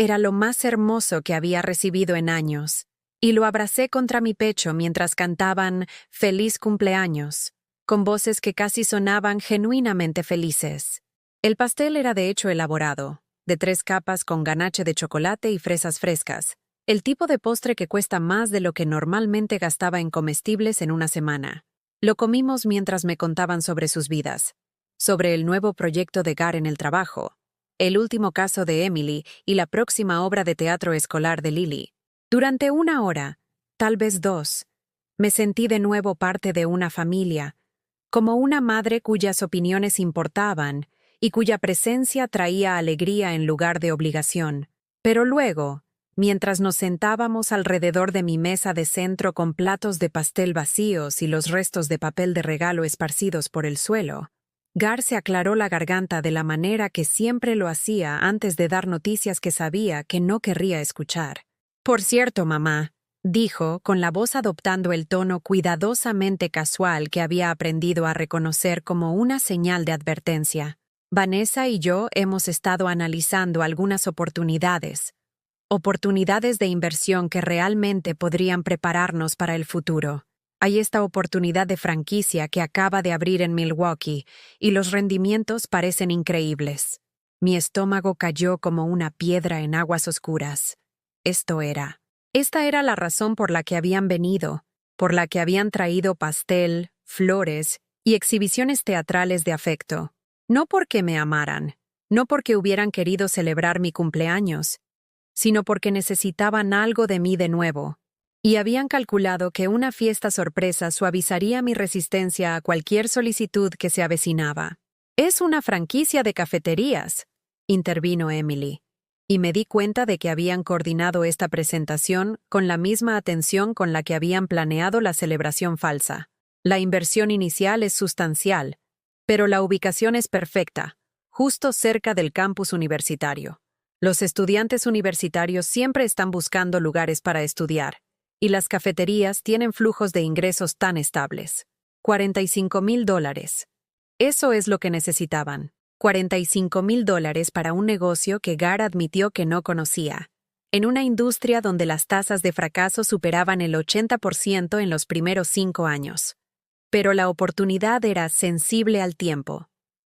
Speaker 1: Era lo más hermoso que había recibido en años, y lo abracé contra mi pecho mientras cantaban «Feliz cumpleaños», con voces que casi sonaban genuinamente felices. El pastel era de hecho elaborado, de 3 capas con ganache de chocolate y fresas frescas, el tipo de postre que cuesta más de lo que normalmente gastaba en comestibles en una semana. Lo comimos mientras me contaban sobre sus vidas, sobre el nuevo proyecto de Gar en el trabajo, el último caso de Emily y la próxima obra de teatro escolar de Lily. Durante 1 hora, tal vez 2, me sentí de nuevo parte de una familia, como una madre cuyas opiniones importaban y cuya presencia traía alegría en lugar de obligación. Pero luego, mientras nos sentábamos alrededor de mi mesa de centro con platos de pastel vacíos y los restos de papel de regalo esparcidos por el suelo, Gar se aclaró la garganta de la manera que siempre lo hacía antes de dar noticias que sabía que no querría escuchar. «Por cierto, mamá», dijo, con la voz adoptando el tono cuidadosamente casual que había aprendido a reconocer como una señal de advertencia. «Vanessa y yo hemos estado analizando algunas oportunidades de inversión que realmente podrían prepararnos para el futuro. Hay esta oportunidad de franquicia que acaba de abrir en Milwaukee y los rendimientos parecen increíbles». Mi estómago cayó como una piedra en aguas oscuras. Esta era la razón por la que habían venido, por la que habían traído pastel, flores y exhibiciones teatrales de afecto. No porque me amaran, no porque hubieran querido celebrar mi cumpleaños, sino porque necesitaban algo de mí de nuevo, y habían calculado que una fiesta sorpresa suavizaría mi resistencia a cualquier solicitud que se avecinaba. «Es una franquicia de cafeterías», intervino Emily, y me di cuenta de que habían coordinado esta presentación con la misma atención con la que habían planeado la celebración falsa. La inversión inicial es sustancial, pero la ubicación es perfecta, justo cerca del campus universitario. Los estudiantes universitarios siempre están buscando lugares para estudiar, y las cafeterías tienen flujos de ingresos tan estables. $45,000. Eso es lo que necesitaban. $45,000 para un negocio que Gar admitió que no conocía, en una industria donde las tasas de fracaso superaban el 80% en los primeros 5 años. Pero la oportunidad era sensible al tiempo,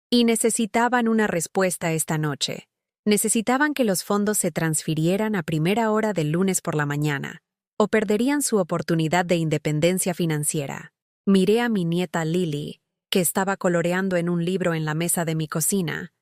Speaker 1: y necesitaban una respuesta esta noche. Necesitaban que los fondos se transfirieran a primera hora del lunes por la mañana, o perderían su oportunidad de independencia financiera. Miré a mi nieta Lily, que estaba coloreando en un libro en la mesa de mi cocina,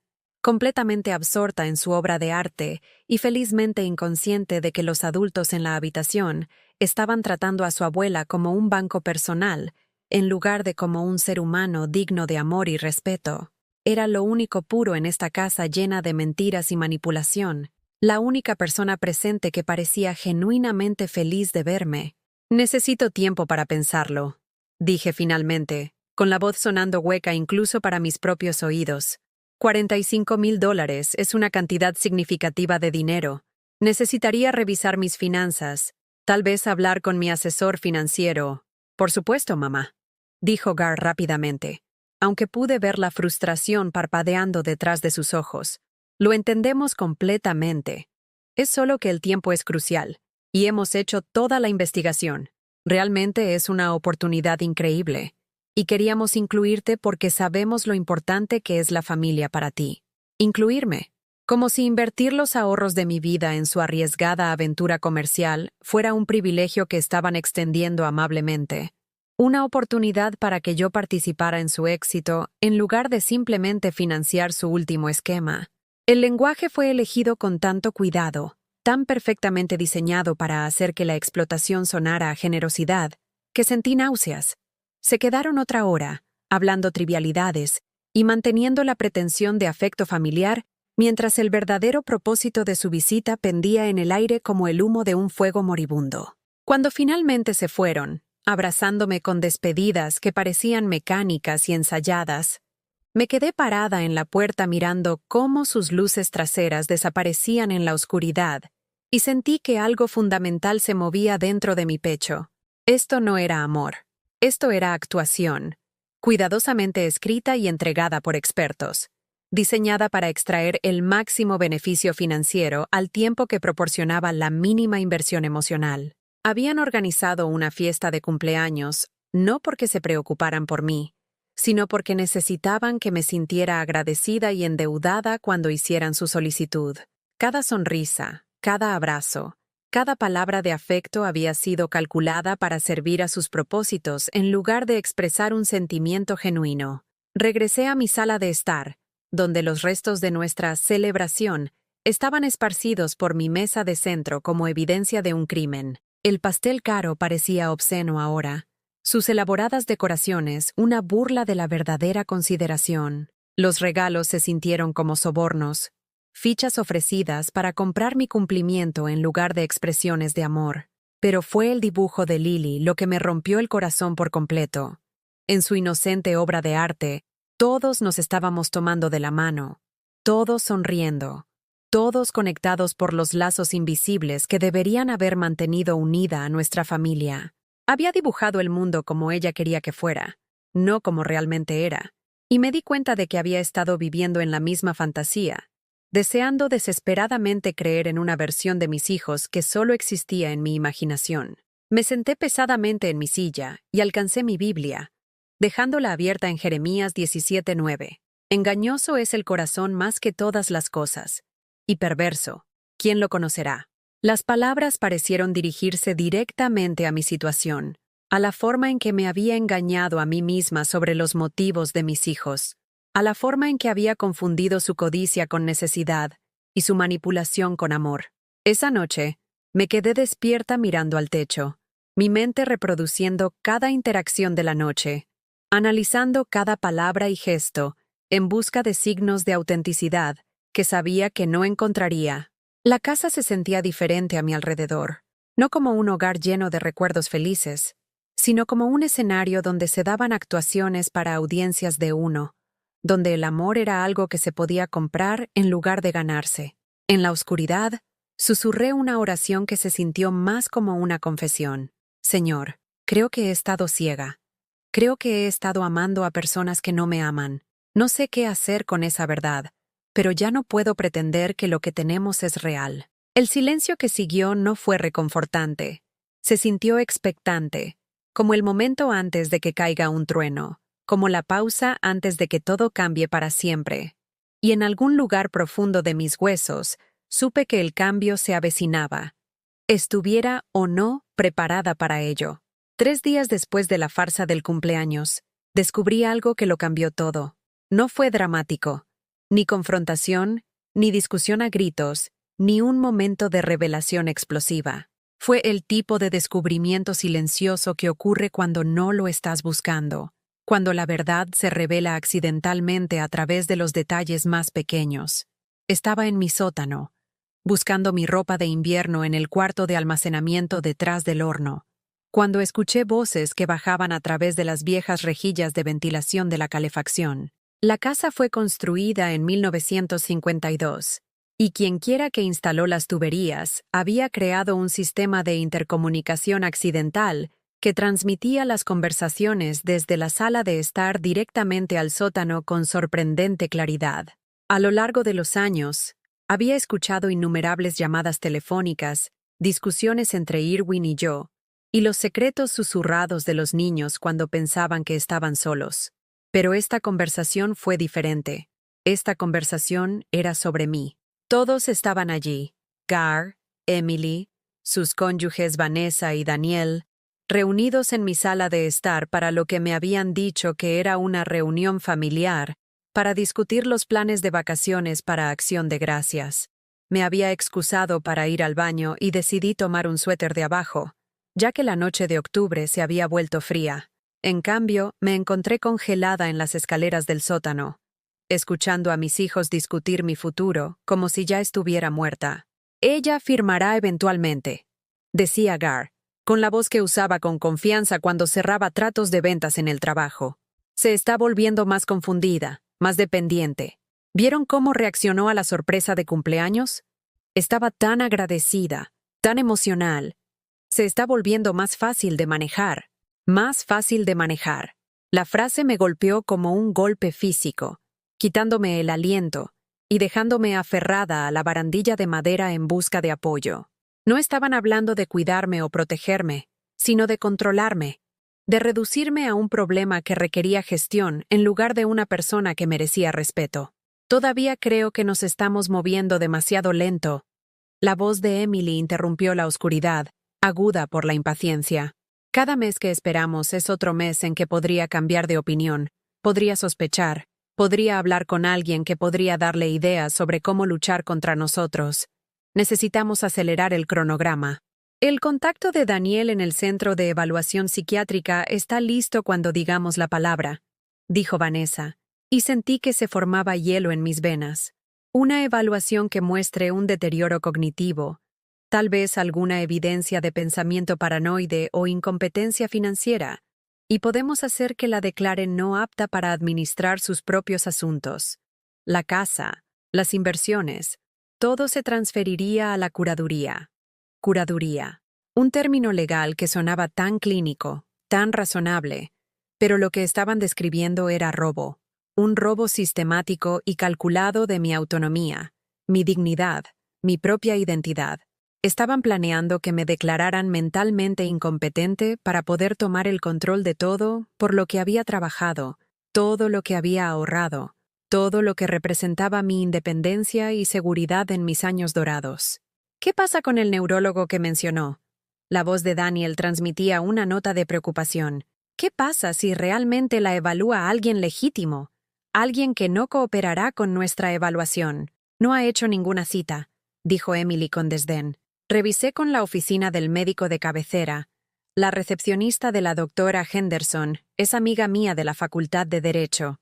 Speaker 1: completamente absorta en su obra de arte y felizmente inconsciente de que los adultos en la habitación estaban tratando a su abuela como un banco personal, en lugar de como un ser humano digno de amor y respeto. Era lo único puro en esta casa llena de mentiras y manipulación, la única persona presente que parecía genuinamente feliz de verme. «Necesito tiempo para pensarlo», dije finalmente, con la voz sonando hueca incluso para mis propios oídos. $45,000 es una cantidad significativa de dinero. Necesitaría revisar mis finanzas, tal vez hablar con mi asesor financiero. «Por supuesto, mamá», dijo Gar rápidamente, aunque pude ver la frustración parpadeando detrás de sus ojos. «Lo entendemos completamente. Es solo que el tiempo es crucial, y hemos hecho toda la investigación. Realmente es una oportunidad increíble. Y queríamos incluirte porque sabemos lo importante que es la familia para ti. Incluirme, como si invertir los ahorros de mi vida en su arriesgada aventura comercial fuera un privilegio que estaban extendiendo amablemente. Una oportunidad para que yo participara en su éxito en lugar de simplemente financiar su último esquema. El lenguaje fue elegido con tanto cuidado, tan perfectamente diseñado para hacer que la explotación sonara a generosidad, que sentí náuseas. Se quedaron otra hora, hablando trivialidades y manteniendo la pretensión de afecto familiar, mientras el verdadero propósito de su visita pendía en el aire como el humo de un fuego moribundo. Cuando finalmente se fueron, abrazándome con despedidas que parecían mecánicas y ensayadas, me quedé parada en la puerta mirando cómo sus luces traseras desaparecían en la oscuridad y sentí que algo fundamental se movía dentro de mi pecho. Esto no era amor. Esto era actuación, cuidadosamente escrita y entregada por expertos. diseñada para extraer el máximo beneficio financiero al tiempo que proporcionaba la mínima inversión emocional. Habían organizado una fiesta de cumpleaños, no porque se preocuparan por mí, sino porque necesitaban que me sintiera agradecida y endeudada cuando hicieran su solicitud. Cada sonrisa, cada abrazo, cada palabra de afecto había sido calculada para servir a sus propósitos en lugar de expresar un sentimiento genuino. Regresé a mi sala de estar, donde los restos de nuestra celebración estaban esparcidos por mi mesa de centro como evidencia de un crimen. El pastel caro parecía obsceno ahora, sus elaboradas decoraciones una burla de la verdadera consideración. Los regalos se sintieron como sobornos, fichas ofrecidas para comprar mi cumplimiento en lugar de expresiones de amor. Pero fue el dibujo de Lily lo que me rompió el corazón por completo. En su inocente obra de arte, todos nos estábamos tomando de la mano, todos sonriendo, todos conectados por los lazos invisibles que deberían haber mantenido unida a nuestra familia. Había dibujado el mundo como ella quería que fuera, no como realmente era, y me di cuenta de que había estado viviendo en la misma fantasía, deseando desesperadamente creer en una versión de mis hijos que solo existía en mi imaginación. Me senté pesadamente en mi silla y alcancé mi Biblia, dejándola abierta en Jeremías 17:9. Engañoso es el corazón más que todas las cosas, y perverso, ¿quién lo conocerá? Las palabras parecieron dirigirse directamente a mi situación, a la forma en que me había engañado a mí misma sobre los motivos de mis hijos, a la forma en que había confundido su codicia con necesidad y su manipulación con amor. Esa noche, me quedé despierta mirando al techo, mi mente reproduciendo cada interacción de la noche, analizando cada palabra y gesto, en busca de signos de autenticidad que sabía que no encontraría. La casa se sentía diferente a mi alrededor, no como un hogar lleno de recuerdos felices, sino como un escenario donde se daban actuaciones para audiencias de uno, donde el amor era algo que se podía comprar en lugar de ganarse. En la oscuridad, susurré una oración que se sintió más como una confesión. Señor, creo que he estado ciega. Creo que he estado amando a personas que no me aman. No sé qué hacer con esa verdad, pero ya no puedo pretender que lo que tenemos es real. El silencio que siguió no fue reconfortante. Se sintió expectante, como el momento antes de que caiga un trueno, como la pausa antes de que todo cambie para siempre. Y en algún lugar profundo de mis huesos, supe que el cambio se avecinaba. Estuviera o no preparada para ello. 3 días después de la farsa del cumpleaños, descubrí algo que lo cambió todo. No fue dramático. Ni confrontación, ni discusión a gritos, ni un momento de revelación explosiva. Fue el tipo de descubrimiento silencioso que ocurre cuando no lo estás buscando, cuando la verdad se revela accidentalmente a través de los detalles más pequeños. Estaba en mi sótano, buscando mi ropa de invierno en el cuarto de almacenamiento detrás del horno, cuando escuché voces que bajaban a través de las viejas rejillas de ventilación de la calefacción. La casa fue construida en 1952, y quienquiera que instaló las tuberías había creado un sistema de intercomunicación accidental que transmitía las conversaciones desde la sala de estar directamente al sótano con sorprendente claridad. A lo largo de los años, había escuchado innumerables llamadas telefónicas, discusiones entre Irwin y yo, y los secretos susurrados de los niños cuando pensaban que estaban solos. Pero esta conversación fue diferente. Esta conversación era sobre mí. Todos estaban allí: Gar, Emily, sus cónyuges Vanessa y Daniel, reunidos en mi sala de estar para lo que me habían dicho que era una reunión familiar, para discutir los planes de vacaciones para Acción de Gracias. Me había excusado para ir al baño y decidí tomar un suéter de abajo, ya que la noche de octubre se había vuelto fría. En cambio, me encontré congelada en las escaleras del sótano, escuchando a mis hijos discutir mi futuro como si ya estuviera muerta. Ella firmará eventualmente, decía Gar, con la voz que usaba con confianza cuando cerraba tratos de ventas en el trabajo. Se está volviendo más confundida, más dependiente. ¿Vieron cómo reaccionó a la sorpresa de cumpleaños? Estaba tan agradecida, tan emocional. Se está volviendo más fácil de manejar. Más fácil de manejar. La frase me golpeó como un golpe físico. quitándome el aliento y dejándome aferrada a la barandilla de madera en busca de apoyo. No estaban hablando de cuidarme o protegerme, sino de controlarme, de reducirme a un problema que requería gestión en lugar de una persona que merecía respeto. Todavía creo que nos estamos moviendo demasiado lento. La voz de Emily interrumpió la oscuridad, aguda por la impaciencia. Cada mes que esperamos es otro mes en que podría cambiar de opinión, podría sospechar, podría hablar con alguien que podría darle ideas sobre cómo luchar contra nosotros. Necesitamos acelerar el cronograma. El contacto de Daniel en el Centro de Evaluación Psiquiátrica está listo cuando digamos la palabra, dijo Vanessa, y sentí que se formaba hielo en mis venas. Una evaluación que muestre un deterioro cognitivo, tal vez alguna evidencia de pensamiento paranoide o incompetencia financiera, y podemos hacer que la declaren no apta para administrar sus propios asuntos. La casa, las inversiones, todo se transferiría a la curaduría. Curaduría. Un término legal que sonaba tan clínico, tan razonable, pero lo que estaban describiendo era robo. Un robo sistemático y calculado de mi autonomía, mi dignidad, mi propia identidad. Estaban planeando que me declararan mentalmente incompetente para poder tomar el control de todo por lo que había trabajado, todo lo que había ahorrado, todo lo que representaba mi independencia y seguridad en mis años dorados. ¿Qué pasa con el neurólogo que mencionó? La voz de Daniel transmitía una nota de preocupación. ¿Qué pasa si realmente la evalúa alguien legítimo? Alguien que no cooperará con nuestra evaluación. No ha hecho ninguna cita, dijo Emily con desdén. Revisé con la oficina del médico de cabecera. La recepcionista de la doctora Henderson es amiga mía de la Facultad de Derecho.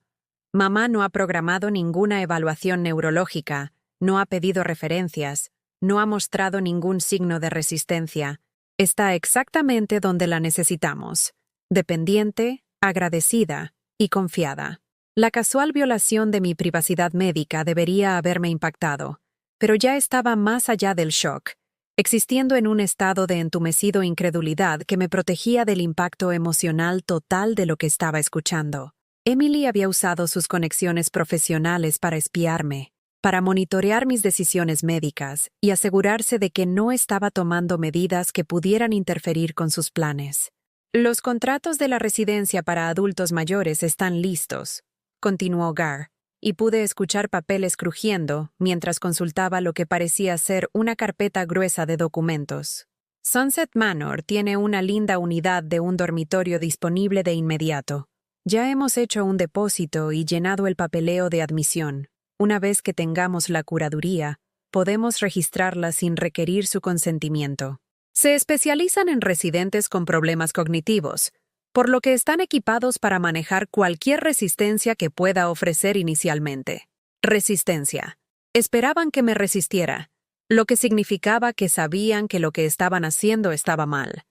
Speaker 1: Mamá no ha programado ninguna evaluación neurológica, no ha pedido referencias, no ha mostrado ningún signo de resistencia. Está exactamente donde la necesitamos. Dependiente, agradecida y confiada. La casual violación de mi privacidad médica debería haberme impactado, pero ya estaba más allá del shock, existiendo en un estado de entumecido incredulidad que me protegía del impacto emocional total de lo que estaba escuchando. Emily había usado sus conexiones profesionales para espiarme, para monitorear mis decisiones médicas y asegurarse de que no estaba tomando medidas que pudieran interferir con sus planes. Los contratos de la residencia para adultos mayores están listos, continuó Gar, y pude escuchar papeles crujiendo mientras consultaba lo que parecía ser una carpeta gruesa de documentos. Sunset Manor tiene una linda unidad de un dormitorio disponible de inmediato. Ya hemos hecho un depósito y llenado el papeleo de admisión. Una vez que tengamos la curaduría, podemos registrarla sin requerir su consentimiento. Se especializan en residentes con problemas cognitivos, por lo que están equipados para manejar cualquier resistencia que pueda ofrecer inicialmente. Resistencia. Esperaban que me resistiera, lo que significaba que sabían que lo que estaban haciendo estaba mal.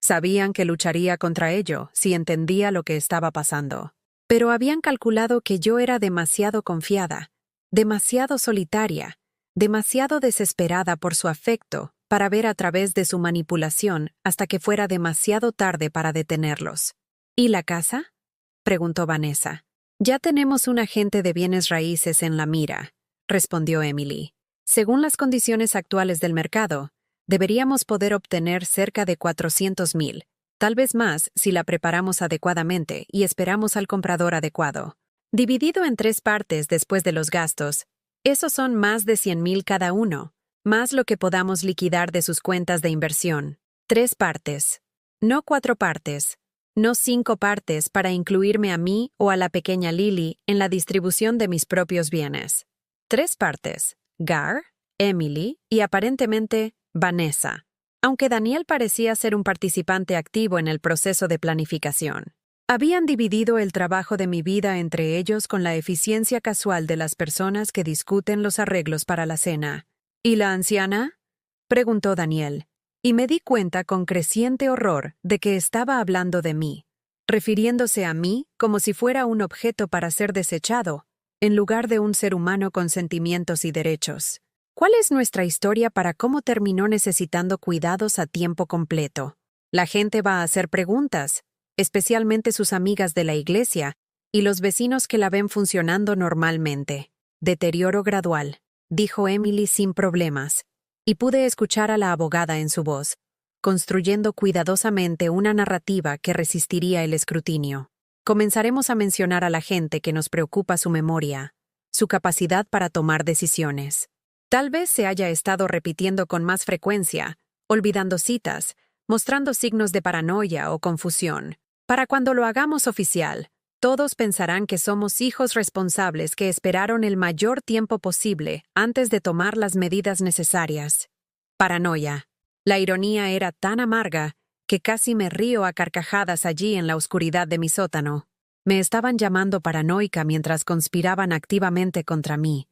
Speaker 1: Sabían que lucharía contra ello si entendía lo que estaba pasando. Pero habían calculado que yo era demasiado confiada, demasiado solitaria, demasiado desesperada por su afecto para ver a través de su manipulación hasta que fuera demasiado tarde para detenerlos. ¿Y la casa?, preguntó Vanessa. Ya tenemos un agente de bienes raíces en la mira, respondió Emily. Según las condiciones actuales del mercado, deberíamos poder obtener cerca de 400,000, tal vez más si la preparamos adecuadamente y esperamos al comprador adecuado. Dividido en 3 partes después de los gastos, esos son más de 100,000 cada uno, más lo que podamos liquidar de sus cuentas de inversión. 3 partes. No 4 partes. No 5 partes para incluirme a mí o a la pequeña Lily en la distribución de mis propios bienes. 3 partes. Gar, Emily y aparentemente Vanessa, aunque Daniel parecía ser un participante activo en el proceso de planificación. Habían dividido el trabajo de mi vida entre ellos con la eficiencia casual de las personas que discuten los arreglos para la cena. ¿Y la anciana?, preguntó Daniel, y me di cuenta con creciente horror de que estaba hablando de mí, refiriéndose a mí como si fuera un objeto para ser desechado, en lugar de un ser humano con sentimientos y derechos. ¿Cuál es nuestra historia para cómo terminó necesitando cuidados a tiempo completo? La gente va a hacer preguntas, especialmente sus amigas de la iglesia, y los vecinos que la ven funcionando normalmente. Deterioro gradual, dijo Emily sin problemas, y pude escuchar a la abogada en su voz, construyendo cuidadosamente una narrativa que resistiría el escrutinio. Comenzaremos a mencionar a la gente que nos preocupa su memoria, su capacidad para tomar decisiones. Tal vez se haya estado repitiendo con más frecuencia, olvidando citas, mostrando signos de paranoia o confusión. Para cuando lo hagamos oficial, todos pensarán que somos hijos responsables que esperaron el mayor tiempo posible antes de tomar las medidas necesarias. Paranoia. La ironía era tan amarga que casi me río a carcajadas allí en la oscuridad de mi sótano. Me estaban llamando paranoica mientras conspiraban activamente contra mí,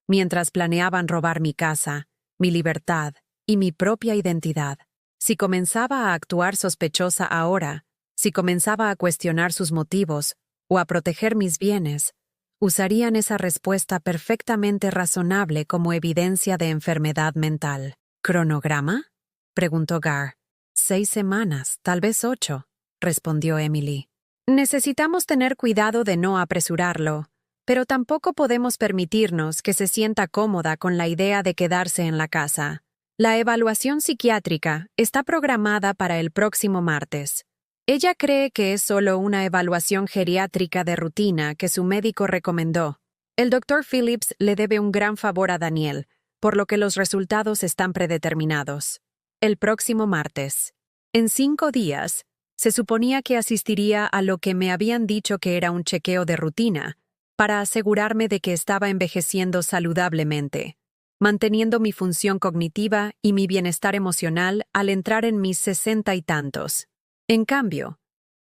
Speaker 1: mientras planeaban robar mi casa, mi libertad y mi propia identidad. Si comenzaba a actuar sospechosa ahora, si comenzaba a cuestionar sus motivos o a proteger mis bienes, usarían esa respuesta perfectamente razonable como evidencia de enfermedad mental. ¿Cronograma?, preguntó Gar. 6 semanas, tal vez 8, respondió Emily. Necesitamos tener cuidado de no apresurarlo, pero tampoco podemos permitirnos que se sienta cómoda con la idea de quedarse en la casa. La evaluación psiquiátrica está programada para el próximo martes. Ella cree que es solo una evaluación geriátrica de rutina que su médico recomendó. El Dr. Phillips le debe un gran favor a Daniel, por lo que los resultados están predeterminados. El próximo martes. En 5 días, se suponía que asistiría a lo que me habían dicho que era un chequeo de rutina, para asegurarme de que estaba envejeciendo saludablemente, manteniendo mi función cognitiva y mi bienestar emocional al entrar en mis 60 y tantos. En cambio,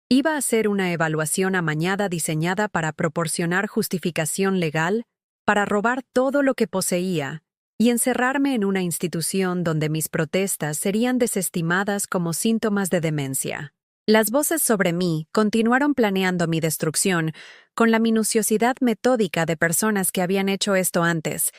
Speaker 1: iba a ser una evaluación amañada diseñada para proporcionar justificación legal, para robar todo lo que poseía y encerrarme en una institución donde mis protestas serían desestimadas como síntomas de demencia. Las voces sobre mí continuaron planeando mi destrucción con la minuciosidad metódica de personas que habían hecho esto antes,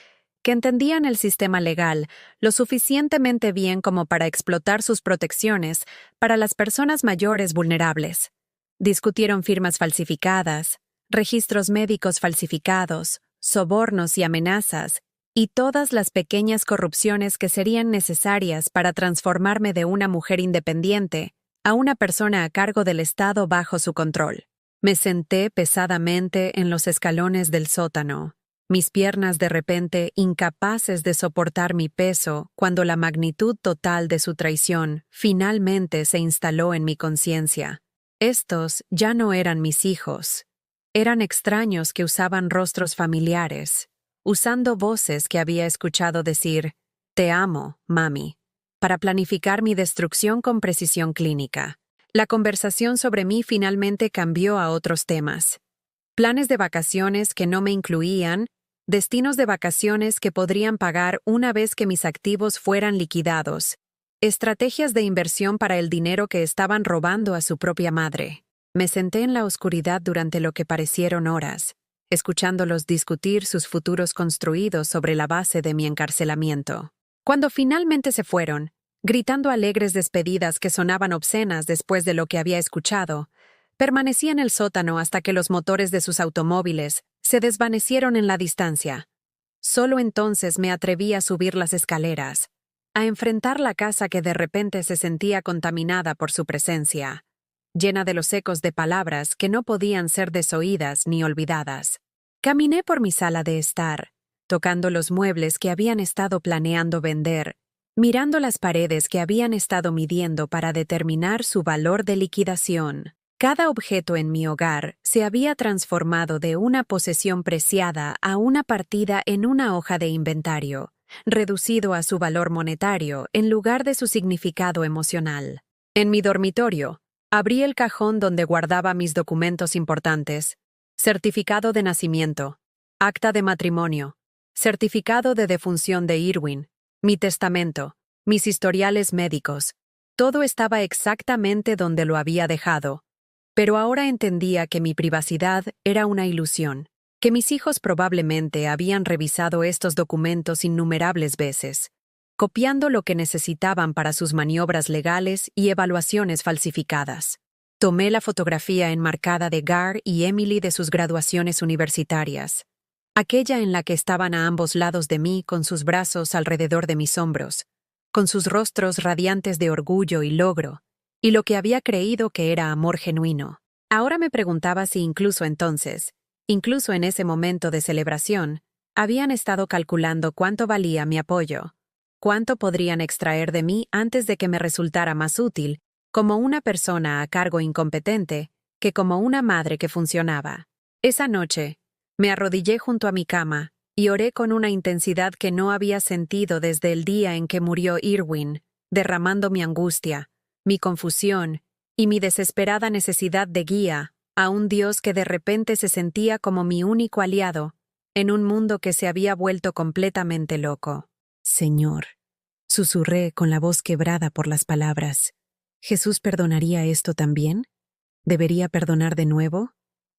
Speaker 1: que entendían el sistema legal lo suficientemente bien como para explotar sus protecciones para las personas mayores vulnerables. Discutieron firmas falsificadas, registros médicos falsificados, sobornos y amenazas, y todas las pequeñas corrupciones que serían necesarias para transformarme de una mujer independiente a una persona a cargo del Estado bajo su control. Me senté pesadamente en los escalones del sótano, mis piernas de repente incapaces de soportar mi peso cuando la magnitud total de su traición finalmente se instaló en mi conciencia. Estos ya no eran mis hijos. Eran extraños que usaban rostros familiares, usando voces que había escuchado decir, «Te amo, mami», para planificar mi destrucción con precisión clínica. La conversación sobre mí finalmente cambió a otros temas. Planes de vacaciones que no me incluían, destinos de vacaciones que podrían pagar una vez que mis activos fueran liquidados, estrategias de inversión para el dinero que estaban robando a su propia madre. Me senté en la oscuridad durante lo que parecieron horas, escuchándolos discutir sus futuros construidos sobre la base de mi encarcelamiento. Cuando finalmente se fueron, gritando alegres despedidas que sonaban obscenas después de lo que había escuchado, permanecí en el sótano hasta que los motores de sus automóviles se desvanecieron en la distancia. Solo entonces me atreví a subir las escaleras, a enfrentar la casa que de repente se sentía contaminada por su presencia, llena de los ecos de palabras que no podían ser desoídas ni olvidadas. Caminé por mi sala de estar, tocando los muebles que habían estado planeando vender, mirando las paredes que habían estado midiendo para determinar su valor de liquidación. Cada objeto en mi hogar se había transformado de una posesión preciada a una partida en una hoja de inventario, reducido a su valor monetario en lugar de su significado emocional. En mi dormitorio, abrí el cajón donde guardaba mis documentos importantes: certificado de nacimiento, acta de matrimonio, certificado de defunción de Irwin, mi testamento, mis historiales médicos. Todo estaba exactamente donde lo había dejado. Pero ahora entendía que mi privacidad era una ilusión, que mis hijos probablemente habían revisado estos documentos innumerables veces, copiando lo que necesitaban para sus maniobras legales y evaluaciones falsificadas. Tomé la fotografía enmarcada de Gar y Emily de sus graduaciones universitarias, aquella en la que estaban a ambos lados de mí con sus brazos alrededor de mis hombros, con sus rostros radiantes de orgullo y logro, y lo que había creído que era amor genuino. Ahora me preguntaba si incluso entonces, incluso en ese momento de celebración, habían estado calculando cuánto valía mi apoyo, cuánto podrían extraer de mí antes de que me resultara más útil como una persona a cargo incompetente que como una madre que funcionaba. Esa noche, me arrodillé junto a mi cama y oré con una intensidad que no había sentido desde el día en que murió Irwin, derramando mi angustia, mi confusión y mi desesperada necesidad de guía a un Dios que de repente se sentía como mi único aliado en un mundo que se había vuelto completamente loco. Señor, susurré con la voz quebrada por las palabras. ¿Jesús perdonaría esto también? ¿Debería perdonar de nuevo?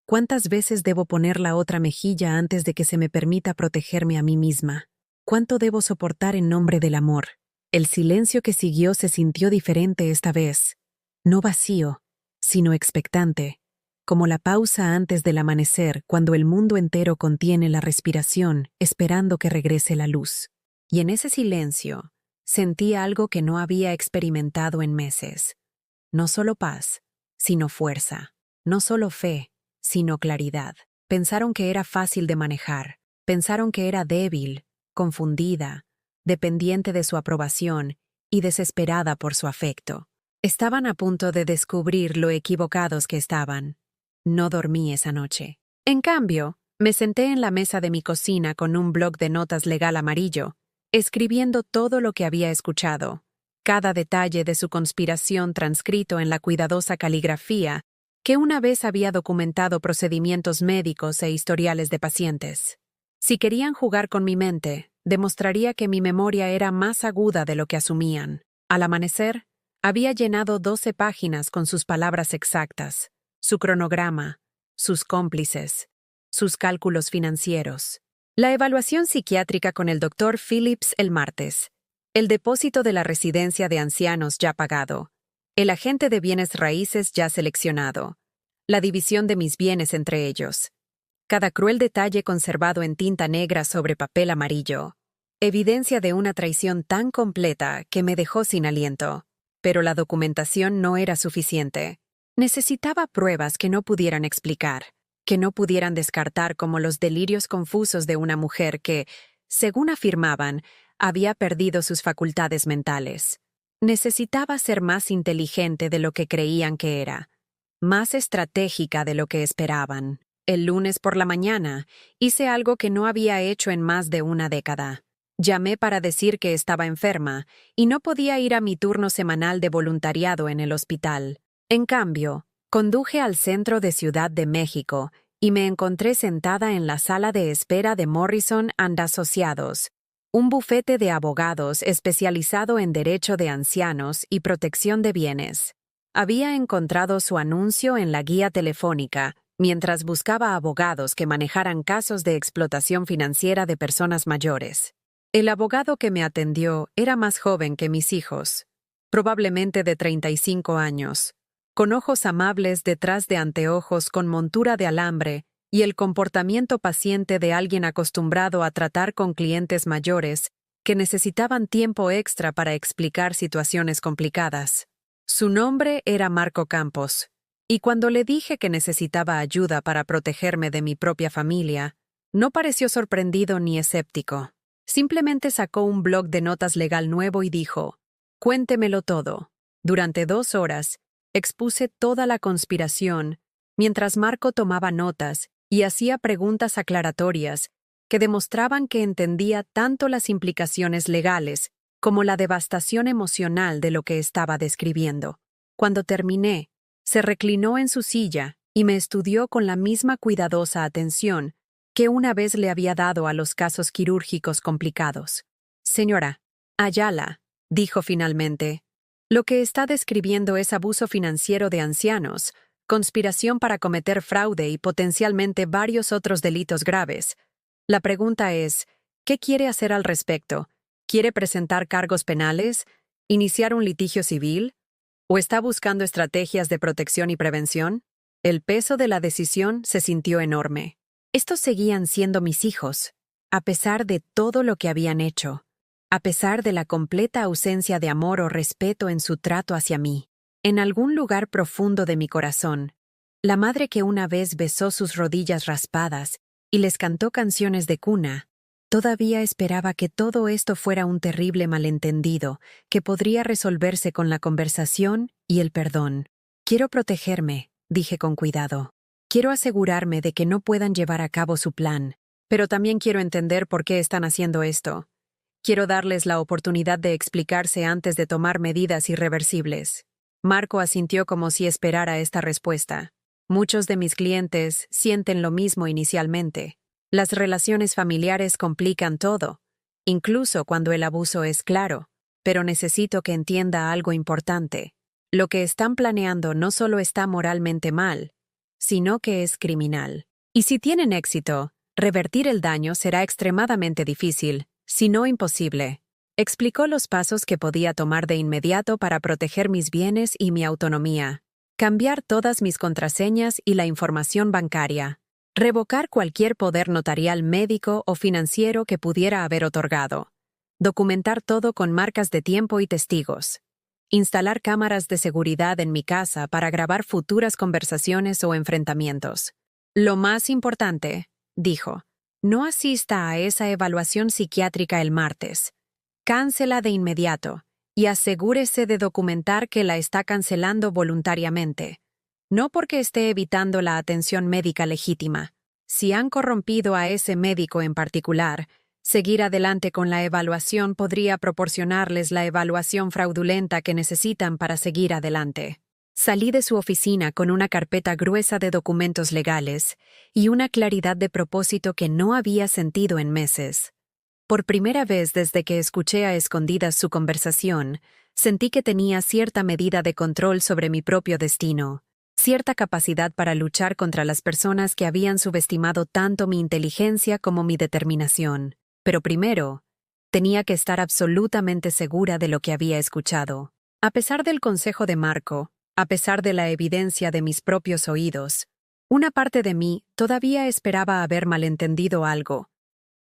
Speaker 1: ¿Cuántas veces debo poner la otra mejilla antes de que se me permita protegerme a mí misma? ¿Cuánto debo soportar en nombre del amor? El silencio que siguió se sintió diferente esta vez, no vacío, sino expectante, como la pausa antes del amanecer cuando el mundo entero contiene la respiración esperando que regrese la luz. Y en ese silencio, sentí algo que no había experimentado en meses. No solo paz, sino fuerza. No solo fe, sino claridad. Pensaron que era fácil de manejar. Pensaron que era débil, confundida, dependiente de su aprobación y desesperada por su afecto. Estaban a punto de descubrir lo equivocados que estaban. No dormí esa noche. En cambio, me senté en la mesa de mi cocina con un bloc de notas legal amarillo, escribiendo todo lo que había escuchado, cada detalle de su conspiración transcrito en la cuidadosa caligrafía que una vez había documentado procedimientos médicos e historiales de pacientes. Si querían jugar con mi mente, demostraría que mi memoria era más aguda de lo que asumían. Al amanecer, había llenado 12 páginas con sus palabras exactas, su cronograma, sus cómplices, sus cálculos financieros. La evaluación psiquiátrica con el Dr. Phillips el martes, el depósito de la residencia de ancianos ya pagado, el agente de bienes raíces ya seleccionado, la división de mis bienes entre ellos, cada cruel detalle conservado en tinta negra sobre papel amarillo, evidencia de una traición tan completa que me dejó sin aliento. Pero la documentación no era suficiente. Necesitaba pruebas que no pudieran explicar, que no pudieran descartar como los delirios confusos de una mujer que, según afirmaban, había perdido sus facultades mentales. Necesitaba ser más inteligente de lo que creían que era, más estratégica de lo que esperaban. El lunes por la mañana hice algo que no había hecho en más de una década. Llamé para decir que estaba enferma y no podía ir a mi turno semanal de voluntariado en el hospital. En cambio, conduje al centro de Ciudad de México y me encontré sentada en la sala de espera de Morrison & Asociados, un bufete de abogados especializado en derecho de ancianos y protección de bienes. Había encontrado su anuncio en la guía telefónica mientras buscaba abogados que manejaran casos de explotación financiera de personas mayores. El abogado que me atendió era más joven que mis hijos, probablemente de 35 años, con ojos amables detrás de anteojos con montura de alambre y el comportamiento paciente de alguien acostumbrado a tratar con clientes mayores que necesitaban tiempo extra para explicar situaciones complicadas. Su nombre era Marco Campos, y cuando le dije que necesitaba ayuda para protegerme de mi propia familia, no pareció sorprendido ni escéptico. Simplemente sacó un bloc de notas legal nuevo y dijo, «Cuéntemelo todo». Durante 2 horas, expuse toda la conspiración, mientras Marco tomaba notas y hacía preguntas aclaratorias que demostraban que entendía tanto las implicaciones legales como la devastación emocional de lo que estaba describiendo. Cuando terminé, se reclinó en su silla y me estudió con la misma cuidadosa atención que una vez le había dado a los casos quirúrgicos complicados. «Señora Ayala», dijo finalmente, «lo que está describiendo es abuso financiero de ancianos, conspiración para cometer fraude y potencialmente varios otros delitos graves. La pregunta es, ¿qué quiere hacer al respecto? ¿Quiere presentar cargos penales? ¿Iniciar un litigio civil? ¿O está buscando estrategias de protección y prevención? El peso de la decisión se sintió enorme. Estos seguían siendo mis hijos, a pesar de todo lo que habían hecho, a pesar de la completa ausencia de amor o respeto en su trato hacia mí. En algún lugar profundo de mi corazón, la madre que una vez besó sus rodillas raspadas y les cantó canciones de cuna, todavía esperaba que todo esto fuera un terrible malentendido que podría resolverse con la conversación y el perdón. Quiero protegerme, dije con cuidado. Quiero asegurarme de que no puedan llevar a cabo su plan, pero también quiero entender por qué están haciendo esto. Quiero darles la oportunidad de explicarse antes de tomar medidas irreversibles. Marco asintió como si esperara esta respuesta. Muchos de mis clientes sienten lo mismo inicialmente. Las relaciones familiares complican todo, incluso cuando el abuso es claro, pero necesito que entienda algo importante. Lo que están planeando no solo está moralmente mal, sino que es criminal. Y si tienen éxito, revertir el daño será extremadamente difícil, si no imposible. Explicó los pasos que podía tomar de inmediato para proteger mis bienes y mi autonomía. Cambiar todas mis contraseñas y la información bancaria. Revocar cualquier poder notarial médico o financiero que pudiera haber otorgado. Documentar todo con marcas de tiempo y testigos. Instalar cámaras de seguridad en mi casa para grabar futuras conversaciones o enfrentamientos. Lo más importante, dijo, no asista a esa evaluación psiquiátrica el martes. Cáncela de inmediato y asegúrese de documentar que la está cancelando voluntariamente. No porque esté evitando la atención médica legítima. Si han corrompido a ese médico en particular, seguir adelante con la evaluación podría proporcionarles la evaluación fraudulenta que necesitan para seguir adelante. Salí de su oficina con una carpeta gruesa de documentos legales y una claridad de propósito que no había sentido en meses. Por primera vez desde que escuché a escondidas su conversación, sentí que tenía cierta medida de control sobre mi propio destino. Cierta capacidad para luchar contra las personas que habían subestimado tanto mi inteligencia como mi determinación. Pero primero, tenía que estar absolutamente segura de lo que había escuchado. A pesar del consejo de Marco, a pesar de la evidencia de mis propios oídos, una parte de mí todavía esperaba haber malentendido algo,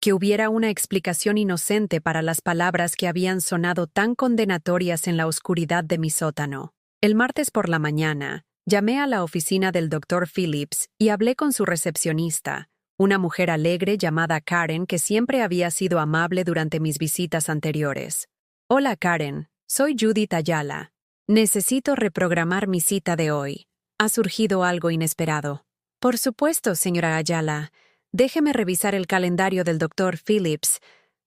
Speaker 1: que hubiera una explicación inocente para las palabras que habían sonado tan condenatorias en la oscuridad de mi sótano. El martes por la mañana, llamé a la oficina del Dr. Phillips y hablé con su recepcionista, una mujer alegre llamada Karen que siempre había sido amable durante mis visitas anteriores. Hola Karen, soy Judith Ayala. Necesito reprogramar mi cita de hoy. Ha surgido algo inesperado. Por supuesto, señora Ayala. Déjeme revisar el calendario del Dr. Phillips.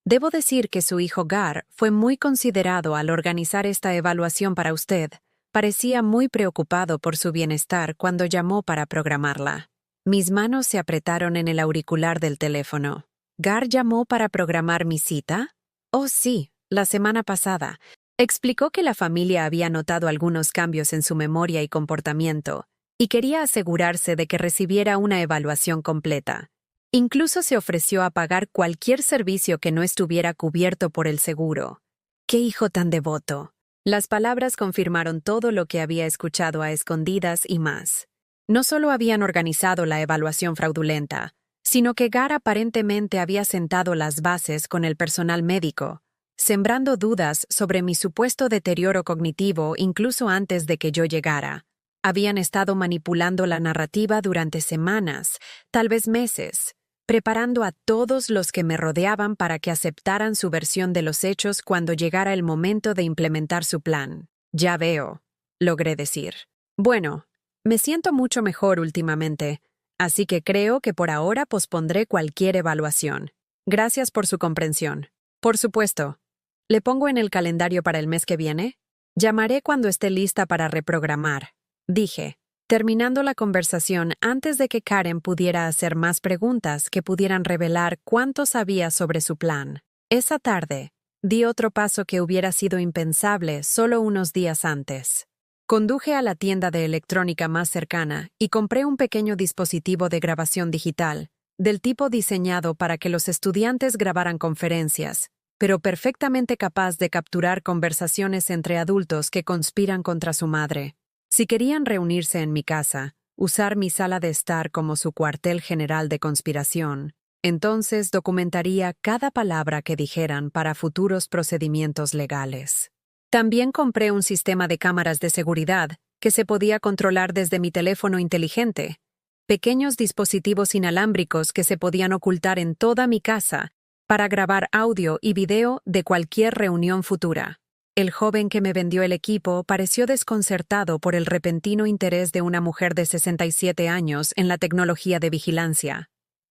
Speaker 1: Debo decir que su hijo Gar fue muy considerado al organizar esta evaluación para usted. Parecía muy preocupado por su bienestar cuando llamó para programarla. Mis manos se apretaron en el auricular del teléfono. ¿Gar llamó para programar mi cita? Oh, sí, la semana pasada. Explicó que la familia había notado algunos cambios en su memoria y comportamiento, y quería asegurarse de que recibiera una evaluación completa. Incluso se ofreció a pagar cualquier servicio que no estuviera cubierto por el seguro. ¡Qué hijo tan devoto! Las palabras confirmaron todo lo que había escuchado a escondidas y más. No solo habían organizado la evaluación fraudulenta, sino que Gar aparentemente había sentado las bases con el personal médico, sembrando dudas sobre mi supuesto deterioro cognitivo incluso antes de que yo llegara. Habían estado manipulando la narrativa durante semanas, tal vez meses, preparando a todos los que me rodeaban para que aceptaran su versión de los hechos cuando llegara el momento de implementar su plan. Ya veo, logré decir. Bueno, me siento mucho mejor últimamente, así que creo que por ahora pospondré cualquier evaluación. Gracias por su comprensión. Por supuesto. ¿Le pongo en el calendario para el mes que viene? Llamaré cuando esté lista para reprogramar, dije, terminando la conversación antes de que Karen pudiera hacer más preguntas que pudieran revelar cuánto sabía sobre su plan. Esa tarde, di otro paso que hubiera sido impensable solo unos días antes. Conduje a la tienda de electrónica más cercana y compré un pequeño dispositivo de grabación digital, del tipo diseñado para que los estudiantes grabaran conferencias, pero perfectamente capaz de capturar conversaciones entre adultos que conspiran contra su madre. Si querían reunirse en mi casa, usar mi sala de estar como su cuartel general de conspiración, entonces documentaría cada palabra que dijeran para futuros procedimientos legales. También compré un sistema de cámaras de seguridad que se podía controlar desde mi teléfono inteligente, pequeños dispositivos inalámbricos que se podían ocultar en toda mi casa para grabar audio y video de cualquier reunión futura. El joven que me vendió el equipo pareció desconcertado por el repentino interés de una mujer de 67 años en la tecnología de vigilancia,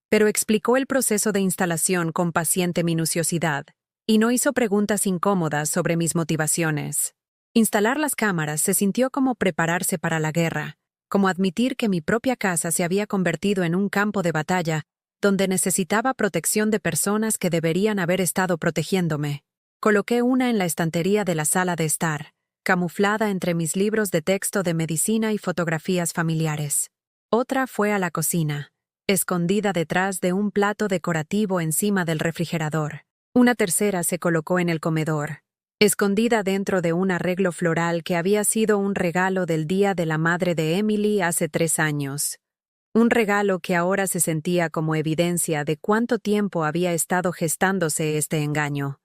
Speaker 1: pero explicó el proceso de instalación con paciente minuciosidad y no hizo preguntas incómodas sobre mis motivaciones. Instalar las cámaras se sintió como prepararse para la guerra, como admitir que mi propia casa se había convertido en un campo de batalla donde necesitaba protección de personas que deberían haber estado protegiéndome. Coloqué una en la estantería de la sala de estar, camuflada entre mis libros de texto de medicina y fotografías familiares. Otra fue a la cocina, escondida detrás de un plato decorativo encima del refrigerador. Una tercera se colocó en el comedor, escondida dentro de un arreglo floral que había sido un regalo del Día de la Madre de Emily hace 3 años. Un regalo que ahora se sentía como evidencia de cuánto tiempo había estado gestándose este engaño.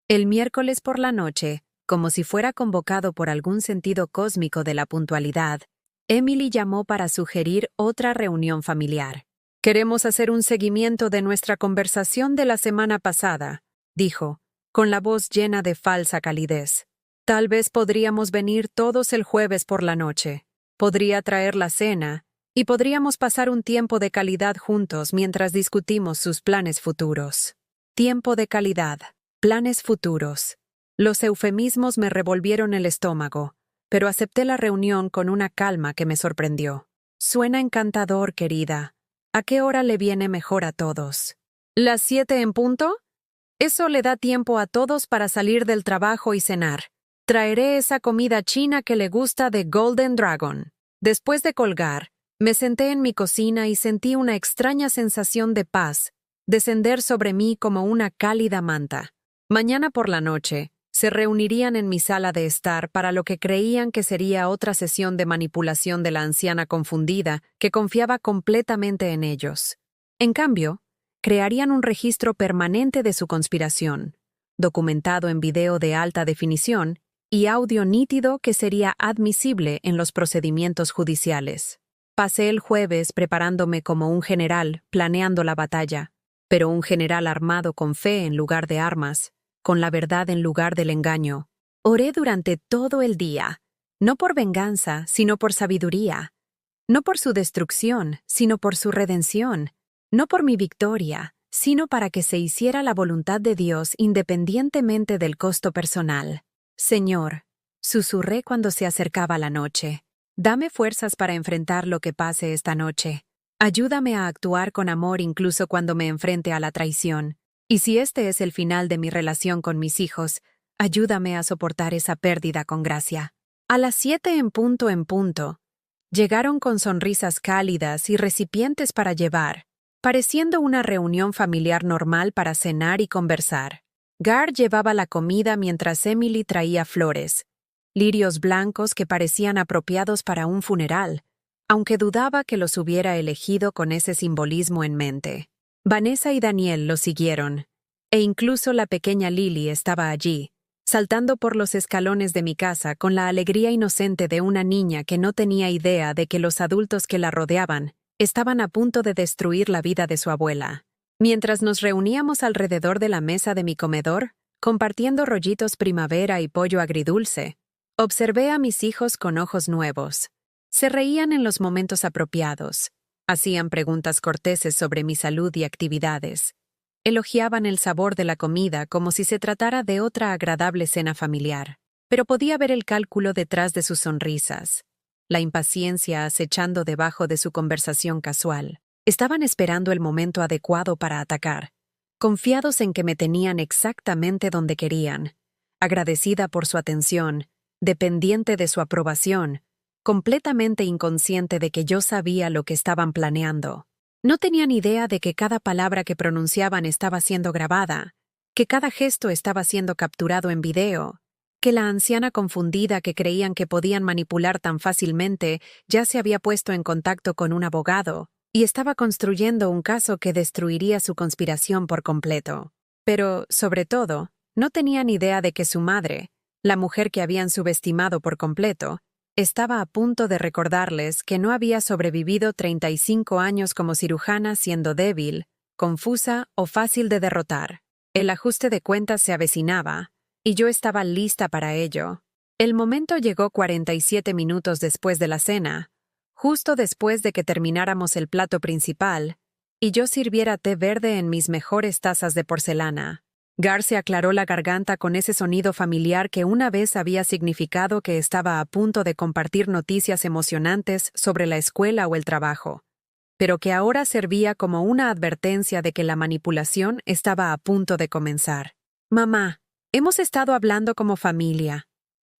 Speaker 1: El miércoles por la noche, como si fuera convocado por algún sentido cósmico de la puntualidad, Emily llamó para sugerir otra reunión familiar. «Queremos hacer un seguimiento de nuestra conversación de la semana pasada», dijo, con la voz llena de falsa calidez. «Tal vez podríamos venir todos el jueves por la noche. Podría traer la cena, y podríamos pasar un tiempo de calidad juntos mientras discutimos sus planes futuros». Tiempo de calidad, planes futuros. Los eufemismos me revolvieron el estómago, pero acepté la reunión con una calma que me sorprendió. «Suena encantador, querida. ¿A qué hora le viene mejor a todos?» «¿Las 7 en punto? Eso le da tiempo a todos para salir del trabajo y cenar. Traeré esa comida china que le gusta de Golden Dragon». Después de colgar, me senté en mi cocina y sentí una extraña sensación de paz descender sobre mí como una cálida manta. Mañana por la noche, se reunirían en mi sala de estar para lo que creían que sería otra sesión de manipulación de la anciana confundida que confiaba completamente en ellos. En cambio, crearían un registro permanente de su conspiración, documentado en video de alta definición y audio nítido que sería admisible en los procedimientos judiciales. Pasé el jueves preparándome como un general, planeando la batalla, pero un general armado con fe en lugar de armas, con la verdad en lugar del engaño. Oré durante todo el día, no por venganza, sino por sabiduría, no por su destrucción, sino por su redención, no por mi victoria, sino para que se hiciera la voluntad de Dios independientemente del costo personal. Señor, susurré cuando se acercaba la noche, dame fuerzas para enfrentar lo que pase esta noche. Ayúdame a actuar con amor incluso cuando me enfrente a la traición. Y si este es el final de mi relación con mis hijos, ayúdame a soportar esa pérdida con gracia. A las 7 en punto, llegaron con sonrisas cálidas y recipientes para llevar, pareciendo una reunión familiar normal para cenar y conversar. Gar llevaba la comida mientras Emily traía flores, lirios blancos que parecían apropiados para un funeral, aunque dudaba que los hubiera elegido con ese simbolismo en mente. Vanessa y Daniel lo siguieron, e incluso la pequeña Lily estaba allí, saltando por los escalones de mi casa con la alegría inocente de una niña que no tenía idea de que los adultos que la rodeaban estaban a punto de destruir la vida de su abuela. Mientras nos reuníamos alrededor de la mesa de mi comedor, compartiendo rollitos primavera y pollo agridulce, observé a mis hijos con ojos nuevos. Se reían en los momentos apropiados, hacían preguntas corteses sobre mi salud y actividades, elogiaban el sabor de la comida como si se tratara de otra agradable cena familiar, pero podía ver el cálculo detrás de sus sonrisas, la impaciencia acechando debajo de su conversación casual. Estaban esperando el momento adecuado para atacar, confiados en que me tenían exactamente donde querían, agradecida por su atención, dependiente de su aprobación, completamente inconsciente de que yo sabía lo que estaban planeando. No tenían idea de que cada palabra que pronunciaban estaba siendo grabada, que cada gesto estaba siendo capturado en video, que la anciana confundida que creían que podían manipular tan fácilmente ya se había puesto en contacto con un abogado y estaba construyendo un caso que destruiría su conspiración por completo. Pero, sobre todo, no tenían idea de que su madre, la mujer que habían subestimado por completo, estaba a punto de recordarles que no había sobrevivido 35 años como cirujana siendo débil, confusa o fácil de derrotar. El ajuste de cuentas se avecinaba, y yo estaba lista para ello. El momento llegó 47 minutos después de la cena, justo después de que termináramos el plato principal, y yo sirviera té verde en mis mejores tazas de porcelana. Gar se aclaró la garganta con ese sonido familiar que una vez había significado que estaba a punto de compartir noticias emocionantes sobre la escuela o el trabajo, pero que ahora servía como una advertencia de que la manipulación estaba a punto de comenzar. «Mamá, hemos estado hablando como familia»,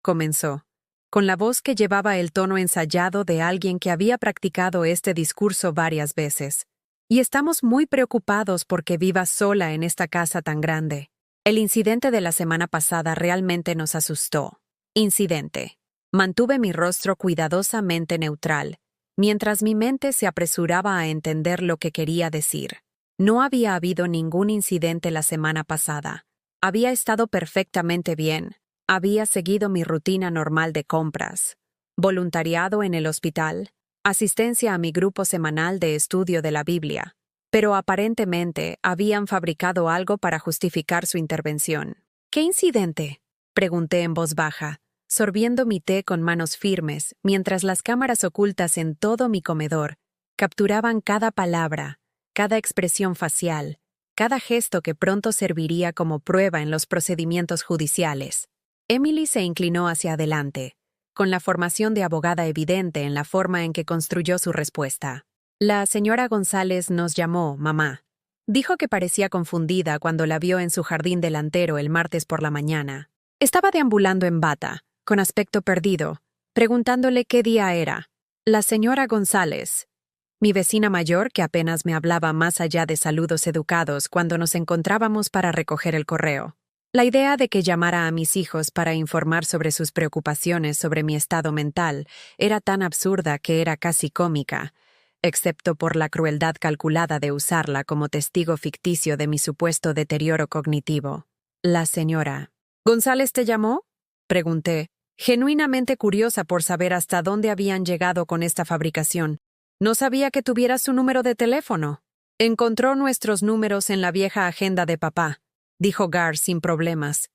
Speaker 1: comenzó, con la voz que llevaba el tono ensayado de alguien que había practicado este discurso varias veces. «Y estamos muy preocupados porque vivas sola en esta casa tan grande. El incidente de la semana pasada realmente nos asustó. Incidente». Mantuve mi rostro cuidadosamente neutral, mientras mi mente se apresuraba a entender lo que quería decir. No había habido ningún incidente la semana pasada. Había estado perfectamente bien. Había seguido mi rutina normal de compras, voluntariado en el hospital, asistencia a mi grupo semanal de estudio de la Biblia. Pero aparentemente habían fabricado algo para justificar su intervención. «¿Qué incidente?», pregunté en voz baja, sorbiendo mi té con manos firmes, mientras las cámaras ocultas en todo mi comedor capturaban cada palabra, cada expresión facial, cada gesto que pronto serviría como prueba en los procedimientos judiciales. Emily se inclinó hacia adelante, con la formación de abogada evidente en la forma en que construyó su respuesta. «La señora González nos llamó, mamá. Dijo que parecía confundida cuando la vio en su jardín delantero el martes por la mañana. Estaba deambulando en bata, con aspecto perdido, preguntándole qué día era. La señora González, mi vecina mayor que apenas me hablaba más allá de saludos educados cuando nos encontrábamos para recoger el correo. La idea de que llamara a mis hijos para informar sobre sus preocupaciones sobre mi estado mental era tan absurda que era casi cómica, excepto por la crueldad calculada de usarla como testigo ficticio de mi supuesto deterioro cognitivo. La señora «¿González te llamó?», pregunté, genuinamente curiosa por saber hasta dónde habían llegado con esta fabricación. «No sabía que tuvieras su número de teléfono. Encontró nuestros números en la vieja agenda de papá», dijo Gar sin problemas.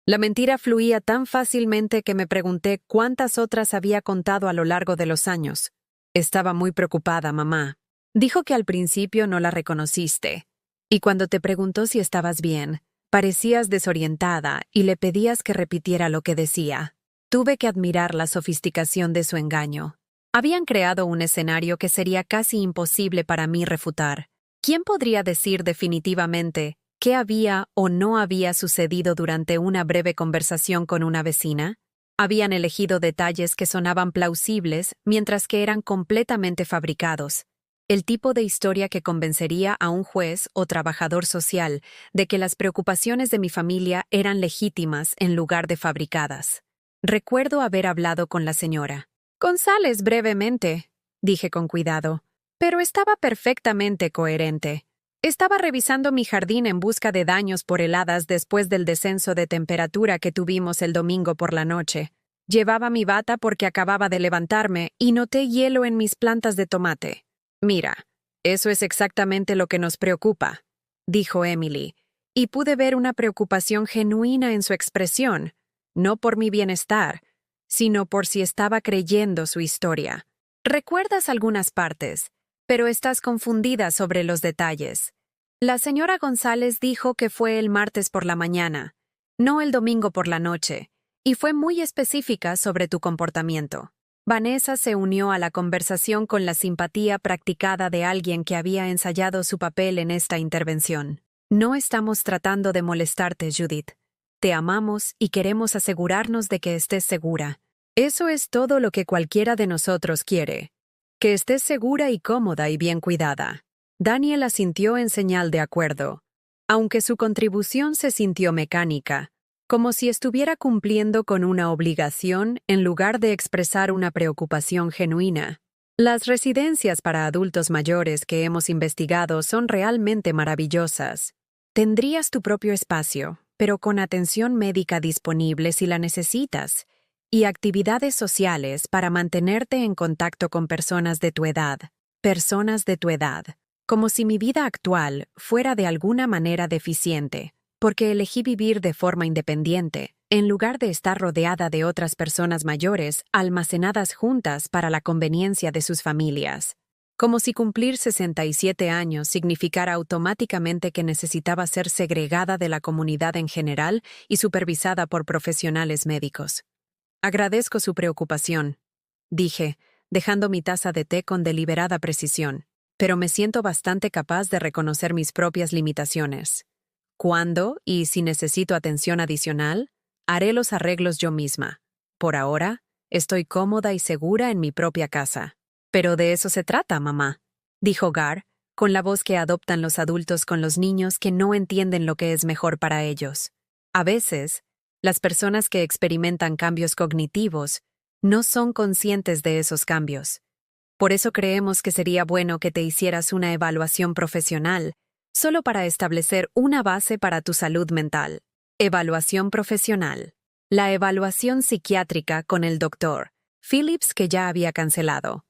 Speaker 1: La mentira fluía tan fácilmente que me pregunté cuántas otras había contado a lo largo de los años. «Estaba muy preocupada, mamá. Dijo que al principio no la reconociste. Y cuando te preguntó si estabas bien, parecías desorientada y le pedías que repitiera lo que decía. Tuve que admirar la sofisticación de su engaño. Habían creado un escenario que sería casi imposible para mí refutar. ¿Quién podría decir definitivamente qué había o no había sucedido durante una breve conversación con una vecina? Habían elegido detalles que sonaban plausibles mientras que eran completamente fabricados. El tipo de historia que convencería a un juez o trabajador social de que las preocupaciones de mi familia eran legítimas en lugar de fabricadas. Recuerdo haber hablado con la señora González brevemente, dije con cuidado, pero estaba perfectamente coherente. Estaba revisando mi jardín en busca de daños por heladas después del descenso de temperatura que tuvimos el domingo por la noche. Llevaba mi bata porque acababa de levantarme y noté hielo en mis plantas de tomate. «Mira, eso es exactamente lo que nos preocupa», dijo Emily, y pude ver una preocupación genuina en su expresión, no por mi bienestar, sino por si estaba creyendo su historia. «Recuerdas algunas partes, pero estás confundida sobre los detalles. La señora González dijo que fue el martes por la mañana, no el domingo por la noche, y fue muy específica sobre tu comportamiento». Vanessa se unió a la conversación con la simpatía practicada de alguien que había ensayado su papel en esta intervención. «No estamos tratando de molestarte, Judith. Te amamos y queremos asegurarnos de que estés segura. Eso es todo lo que cualquiera de nosotros quiere. Que estés segura y cómoda y bien cuidada». Daniel asintió en señal de acuerdo. aunque su contribución se sintió mecánica, como si estuviera cumpliendo con una obligación en lugar de expresar una preocupación genuina. Las residencias para adultos mayores que hemos investigado son realmente maravillosas. Tendrías tu propio espacio, pero con atención médica disponible si la necesitas, y actividades sociales para mantenerte en contacto con personas de tu edad. Personas de tu edad. Como si mi vida actual fuera de alguna manera deficiente, porque elegí vivir de forma independiente, en lugar de estar rodeada de otras personas mayores almacenadas juntas para la conveniencia de sus familias. Como si cumplir 67 años significara automáticamente que necesitaba ser segregada de la comunidad en general y supervisada por profesionales médicos. Agradezco su preocupación, dije, dejando mi taza de té con deliberada precisión, pero me siento bastante capaz de reconocer mis propias limitaciones. Cuando, y si necesito atención adicional, haré los arreglos yo misma. Por ahora, estoy cómoda y segura en mi propia casa. Pero de eso se trata, mamá, dijo Gar, con la voz que adoptan los adultos con los niños que no entienden lo que es mejor para ellos. A veces, las personas que experimentan cambios cognitivos no son conscientes de esos cambios. Por eso creemos que sería bueno que te hicieras una evaluación profesional, solo para establecer una base para tu salud mental. Evaluación profesional. La evaluación psiquiátrica con el doctor Phillips, que ya había cancelado.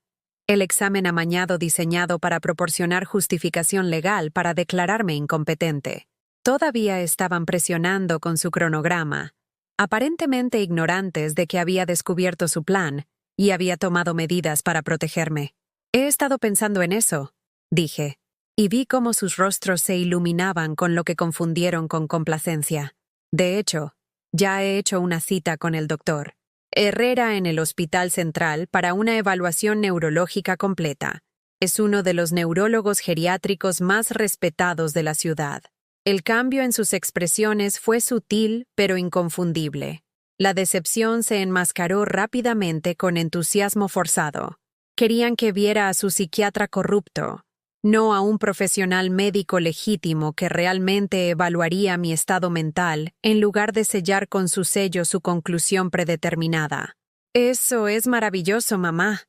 Speaker 1: El examen amañado diseñado para proporcionar justificación legal para declararme incompetente. Todavía estaban presionando con su cronograma, aparentemente ignorantes de que había descubierto su plan y había tomado medidas para protegerme. He estado pensando en eso, dije, y vi cómo sus rostros se iluminaban con lo que confundieron con complacencia. De hecho, ya he hecho una cita con el doctor Herrera en el Hospital Central para una evaluación neurológica completa. Es uno de los neurólogos geriátricos más respetados de la ciudad. El cambio en sus expresiones fue sutil pero inconfundible. La decepción se enmascaró rápidamente con entusiasmo forzado. Querían que viera a su psiquiatra corrupto, no a un profesional médico legítimo que realmente evaluaría mi estado mental en lugar de sellar con su sello su conclusión predeterminada. Eso es maravilloso, mamá,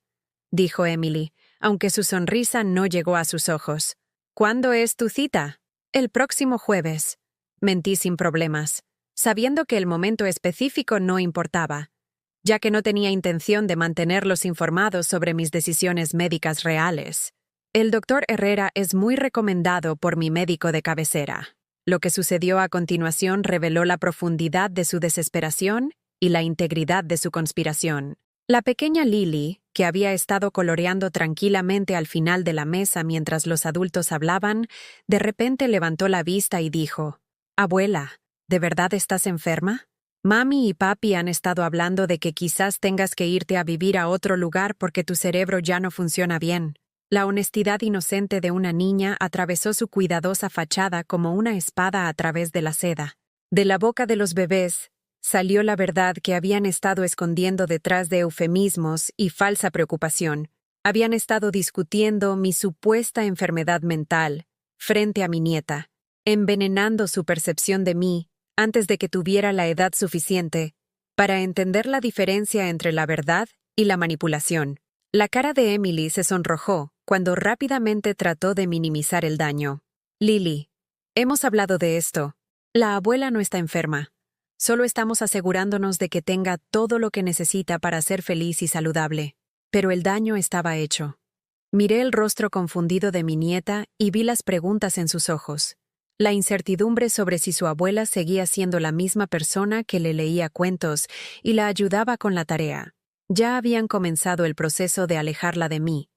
Speaker 1: dijo Emily, aunque su sonrisa no llegó a sus ojos. ¿Cuándo es tu cita? El próximo jueves. Mentí sin problemas, sabiendo que el momento específico no importaba, ya que no tenía intención de mantenerlos informados sobre mis decisiones médicas reales. El doctor Herrera es muy recomendado por mi médico de cabecera. Lo que sucedió a continuación reveló la profundidad de su desesperación y la integridad de su conspiración. La pequeña Lily, que había estado coloreando tranquilamente al final de la mesa mientras los adultos hablaban, de repente levantó la vista y dijo: «Abuela, ¿de verdad estás enferma? Mami y papi han estado hablando de que quizás tengas que irte a vivir a otro lugar porque tu cerebro ya no funciona bien». La honestidad inocente de una niña atravesó su cuidadosa fachada como una espada a través de la seda. De la boca de los bebés salió la verdad que habían estado escondiendo detrás de eufemismos y falsa preocupación. Habían estado discutiendo mi supuesta enfermedad mental frente a mi nieta, envenenando su percepción de mí antes de que tuviera la edad suficiente para entender la diferencia entre la verdad y la manipulación. La cara de Emily se sonrojó cuando rápidamente trató de minimizar el daño. «Lily, hemos hablado de esto. La abuela no está enferma. Solo estamos asegurándonos de que tenga todo lo que necesita para ser feliz y saludable. Pero el daño estaba hecho». Miré el rostro confundido de mi nieta y vi las preguntas en sus ojos. La incertidumbre sobre si su abuela seguía siendo la misma persona que le leía cuentos y la ayudaba con la tarea. Ya habían comenzado el proceso de alejarla de mí,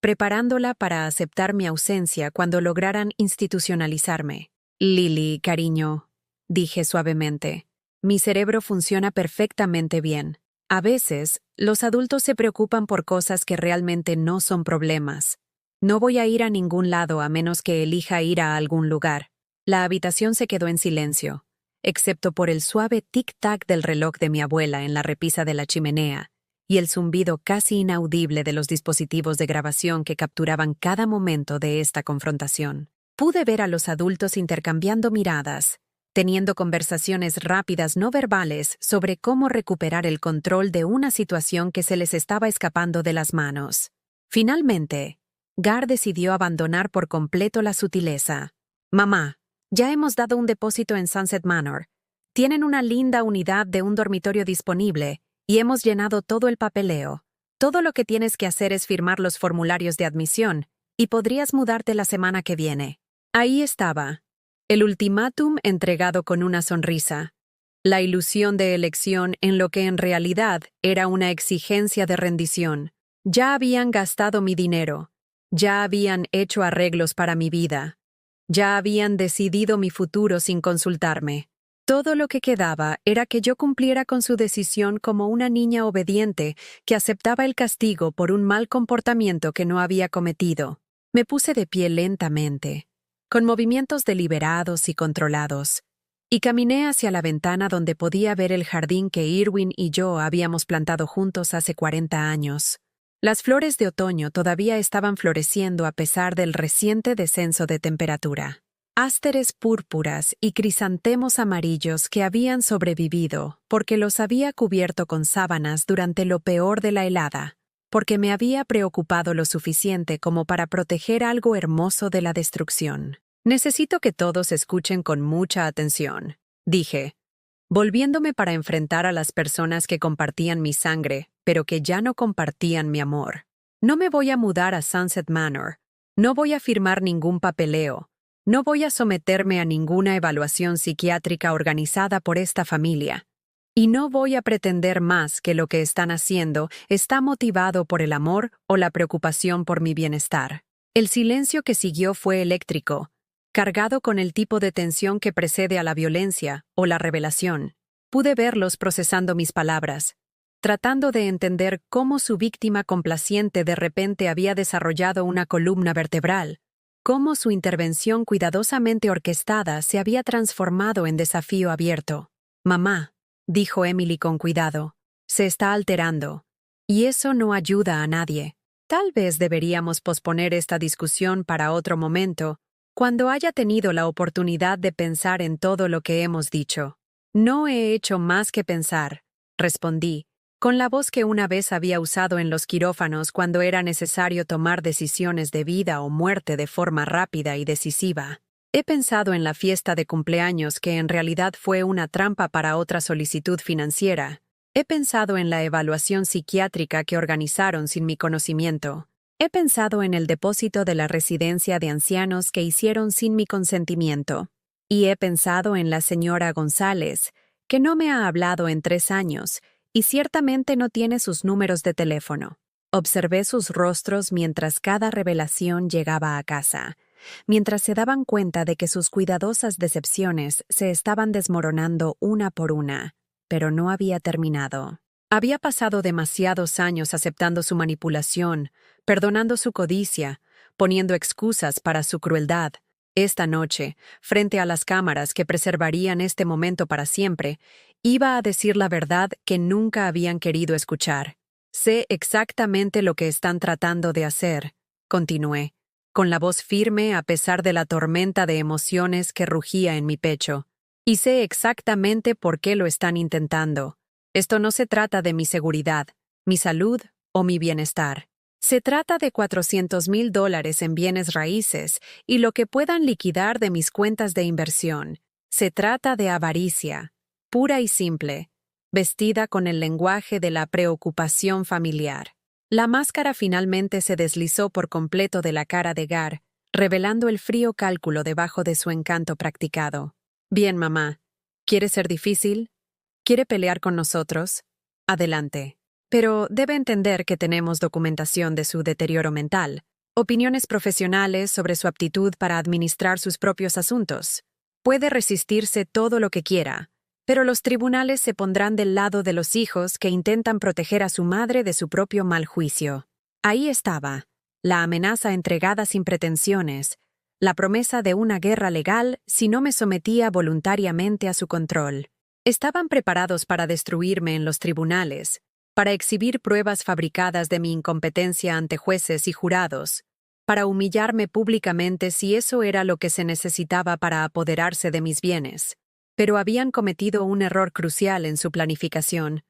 Speaker 1: preparándola para aceptar mi ausencia cuando lograran institucionalizarme. «Lily, cariño», dije suavemente, «mi cerebro funciona perfectamente bien. A veces, los adultos se preocupan por cosas que realmente no son problemas. No voy a ir a ningún lado a menos que elija ir a algún lugar». La habitación se quedó en silencio, excepto por el suave tic-tac del reloj de mi abuela en la repisa de la chimenea y el zumbido casi inaudible de los dispositivos de grabación que capturaban cada momento de esta confrontación. Pude ver a los adultos intercambiando miradas, teniendo conversaciones rápidas no verbales sobre cómo recuperar el control de una situación que se les estaba escapando de las manos. Finalmente, Gar decidió abandonar por completo la sutileza. «Mamá, ya hemos dado un depósito en Sunset Manor. Tienen una linda unidad de un dormitorio disponible y hemos llenado todo el papeleo. Todo lo que tienes que hacer es firmar los formularios de admisión y podrías mudarte la semana que viene». Ahí estaba, el ultimátum entregado con una sonrisa. La ilusión de elección en lo que en realidad era una exigencia de rendición. Ya habían gastado mi dinero. Ya habían hecho arreglos para mi vida. Ya habían decidido mi futuro sin consultarme. Todo lo que quedaba era que yo cumpliera con su decisión como una niña obediente que aceptaba el castigo por un mal comportamiento que no había cometido. Me puse de pie lentamente, con movimientos deliberados y controlados, y caminé hacia la ventana donde podía ver el jardín que Irwin y yo habíamos plantado juntos hace 40 años. Las flores de otoño todavía estaban floreciendo a pesar del reciente descenso de temperatura. Ásteres púrpuras y crisantemos amarillos que habían sobrevivido porque los había cubierto con sábanas durante lo peor de la helada, porque me había preocupado lo suficiente como para proteger algo hermoso de la destrucción. «Necesito que todos escuchen con mucha atención», dije, volviéndome para enfrentar a las personas que compartían mi sangre, pero que ya no compartían mi amor. No me voy a mudar a Sunset Manor, no voy a firmar ningún papeleo, no voy a someterme a ninguna evaluación psiquiátrica organizada por esta familia. Y no voy a pretender más que lo que están haciendo está motivado por el amor o la preocupación por mi bienestar. El silencio que siguió fue eléctrico, cargado con el tipo de tensión que precede a la violencia o la revelación. Pude verlos procesando mis palabras, tratando de entender cómo su víctima complaciente de repente había desarrollado una columna vertebral, cómo su intervención cuidadosamente orquestada se había transformado en desafío abierto. «Mamá», dijo Emily con cuidado, «se está alterando. Y eso no ayuda a nadie. Tal vez deberíamos posponer esta discusión para otro momento, cuando haya tenido la oportunidad de pensar en todo lo que hemos dicho». «No he hecho más que pensar», respondí, con la voz que una vez había usado en los quirófanos cuando era necesario tomar decisiones de vida o muerte de forma rápida y decisiva. He pensado en la fiesta de cumpleaños que en realidad fue una trampa para otra solicitud financiera. He pensado en la evaluación psiquiátrica que organizaron sin mi conocimiento. He pensado en el depósito de la residencia de ancianos que hicieron sin mi consentimiento. Y he pensado en la señora González, que no me ha hablado en 3 años, y ciertamente no tiene sus números de teléfono. Observé sus rostros mientras cada revelación llegaba a casa, mientras se daban cuenta de que sus cuidadosas decepciones se estaban desmoronando una por una, pero no había terminado. Había pasado demasiados años aceptando su manipulación, perdonando su codicia, poniendo excusas para su crueldad. Esta noche, frente a las cámaras que preservarían este momento para siempre, iba a decir la verdad que nunca habían querido escuchar. «Sé exactamente lo que están tratando de hacer», continué, con la voz firme a pesar de la tormenta de emociones que rugía en mi pecho. «Y sé exactamente por qué lo están intentando. Esto no se trata de mi seguridad, mi salud o mi bienestar. Se trata de $400,000 en bienes raíces y lo que puedan liquidar de mis cuentas de inversión. Se trata de avaricia, pura y simple, vestida con el lenguaje de la preocupación familiar». La máscara finalmente se deslizó por completo de la cara de Gar, revelando el frío cálculo debajo de su encanto practicado. «Bien, mamá. ¿Quiere ser difícil? ¿Quiere pelear con nosotros? Adelante. Pero debe entender que tenemos documentación de su deterioro mental, opiniones profesionales sobre su aptitud para administrar sus propios asuntos. Puede resistirse todo lo que quiera, pero los tribunales se pondrán del lado de los hijos que intentan proteger a su madre de su propio mal juicio». Ahí estaba, la amenaza entregada sin pretensiones, la promesa de una guerra legal si no me sometía voluntariamente a su control. Estaban preparados para destruirme en los tribunales, para exhibir pruebas fabricadas de mi incompetencia ante jueces y jurados, para humillarme públicamente si eso era lo que se necesitaba para apoderarse de mis bienes. Pero habían cometido un error crucial en su planificación,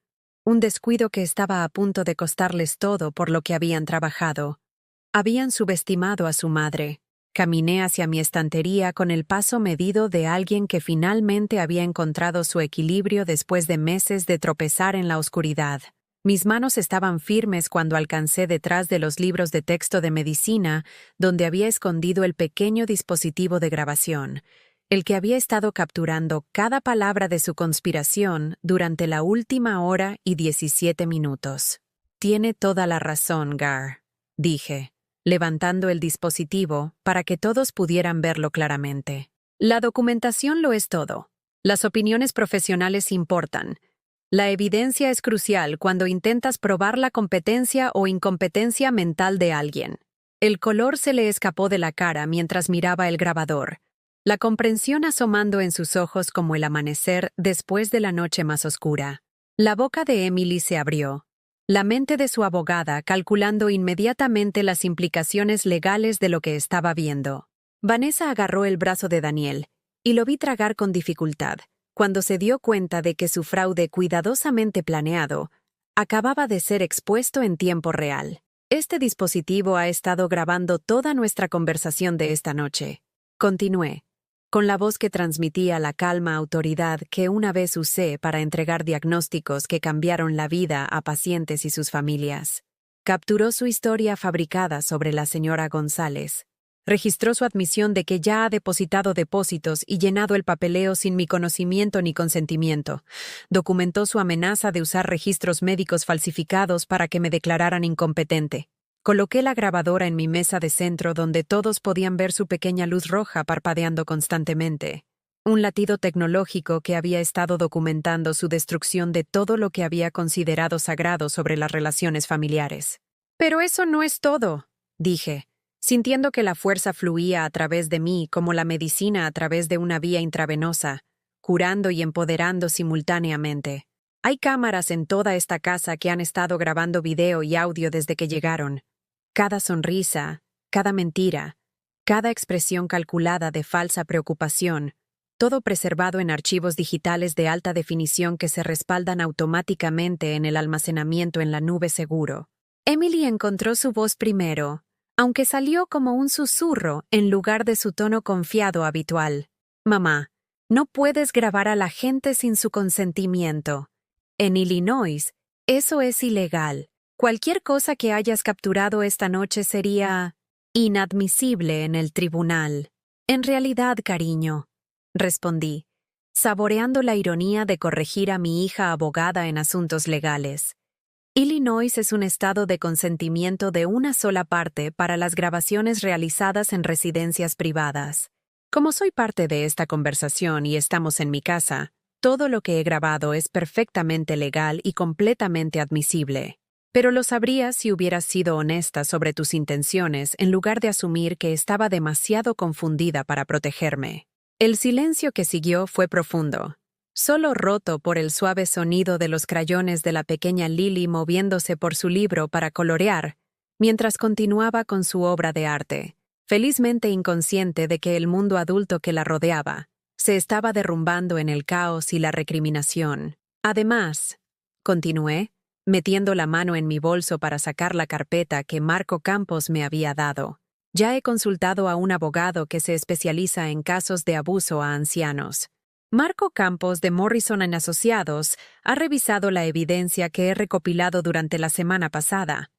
Speaker 1: un descuido que estaba a punto de costarles todo por lo que habían trabajado. Habían subestimado a su madre. Caminé hacia mi estantería con el paso medido de alguien que finalmente había encontrado su equilibrio después de meses de tropezar en la oscuridad. Mis manos estaban firmes cuando alcancé detrás de los libros de texto de medicina, donde había escondido el pequeño dispositivo de grabación, el que había estado capturando cada palabra de su conspiración durante la última hora y 17 minutos. Tiene toda la razón, Gar, dije, levantando el dispositivo para que todos pudieran verlo claramente. La documentación lo es todo. Las opiniones profesionales importan. La evidencia es crucial cuando intentas probar la competencia o incompetencia mental de alguien. El color se le escapó de la cara mientras miraba el grabador, la comprensión asomando en sus ojos como el amanecer después de la noche más oscura. La boca de Emily se abrió, la mente de su abogada calculando inmediatamente las implicaciones legales de lo que estaba viendo. Vanessa agarró el brazo de Daniel, y lo vi tragar con dificultad, cuando se dio cuenta de que su fraude cuidadosamente planeado acababa de ser expuesto en tiempo real. Este dispositivo ha estado grabando toda nuestra conversación de esta noche. Continué, con la voz que transmitía la calma autoridad que una vez usé para entregar diagnósticos que cambiaron la vida a pacientes y sus familias. Capturó su historia fabricada sobre la señora González. Registró su admisión de que ya ha depositado depósitos y llenado el papeleo sin mi conocimiento ni consentimiento. Documentó su amenaza de usar registros médicos falsificados para que me declararan incompetente. Coloqué la grabadora en mi mesa de centro donde todos podían ver su pequeña luz roja parpadeando constantemente. Un latido tecnológico que había estado documentando su destrucción de todo lo que había considerado sagrado sobre las relaciones familiares. Pero eso no es todo, dije, sintiendo que la fuerza fluía a través de mí como la medicina a través de una vía intravenosa, curando y empoderando simultáneamente. Hay cámaras en toda esta casa que han estado grabando video y audio desde que llegaron. Cada sonrisa, cada mentira, cada expresión calculada de falsa preocupación, todo preservado en archivos digitales de alta definición que se respaldan automáticamente en el almacenamiento en la nube seguro. Emily encontró su voz primero, aunque salió como un susurro en lugar de su tono confiado habitual. Mamá, no puedes grabar a la gente sin su consentimiento. En Illinois, eso es ilegal. Cualquier cosa que hayas capturado esta noche sería inadmisible en el tribunal. En realidad, cariño, respondí, saboreando la ironía de corregir a mi hija abogada en asuntos legales. Illinois es un estado de consentimiento de una sola parte para las grabaciones realizadas en residencias privadas. Como soy parte de esta conversación y estamos en mi casa, todo lo que he grabado es perfectamente legal y completamente admisible. Pero lo sabrías si hubieras sido honesta sobre tus intenciones en lugar de asumir que estaba demasiado confundida para protegerme. El silencio que siguió fue profundo, solo roto por el suave sonido de los crayones de la pequeña Lily moviéndose por su libro para colorear, mientras continuaba con su obra de arte, felizmente inconsciente de que el mundo adulto que la rodeaba se estaba derrumbando en el caos y la recriminación. Además, continué, metiendo la mano en mi bolso para sacar la carpeta que Marco Campos me había dado. Ya he consultado a un abogado que se especializa en casos de abuso a ancianos. Marco Campos de Morrison & Asociados ha revisado la evidencia que he recopilado durante la semana pasada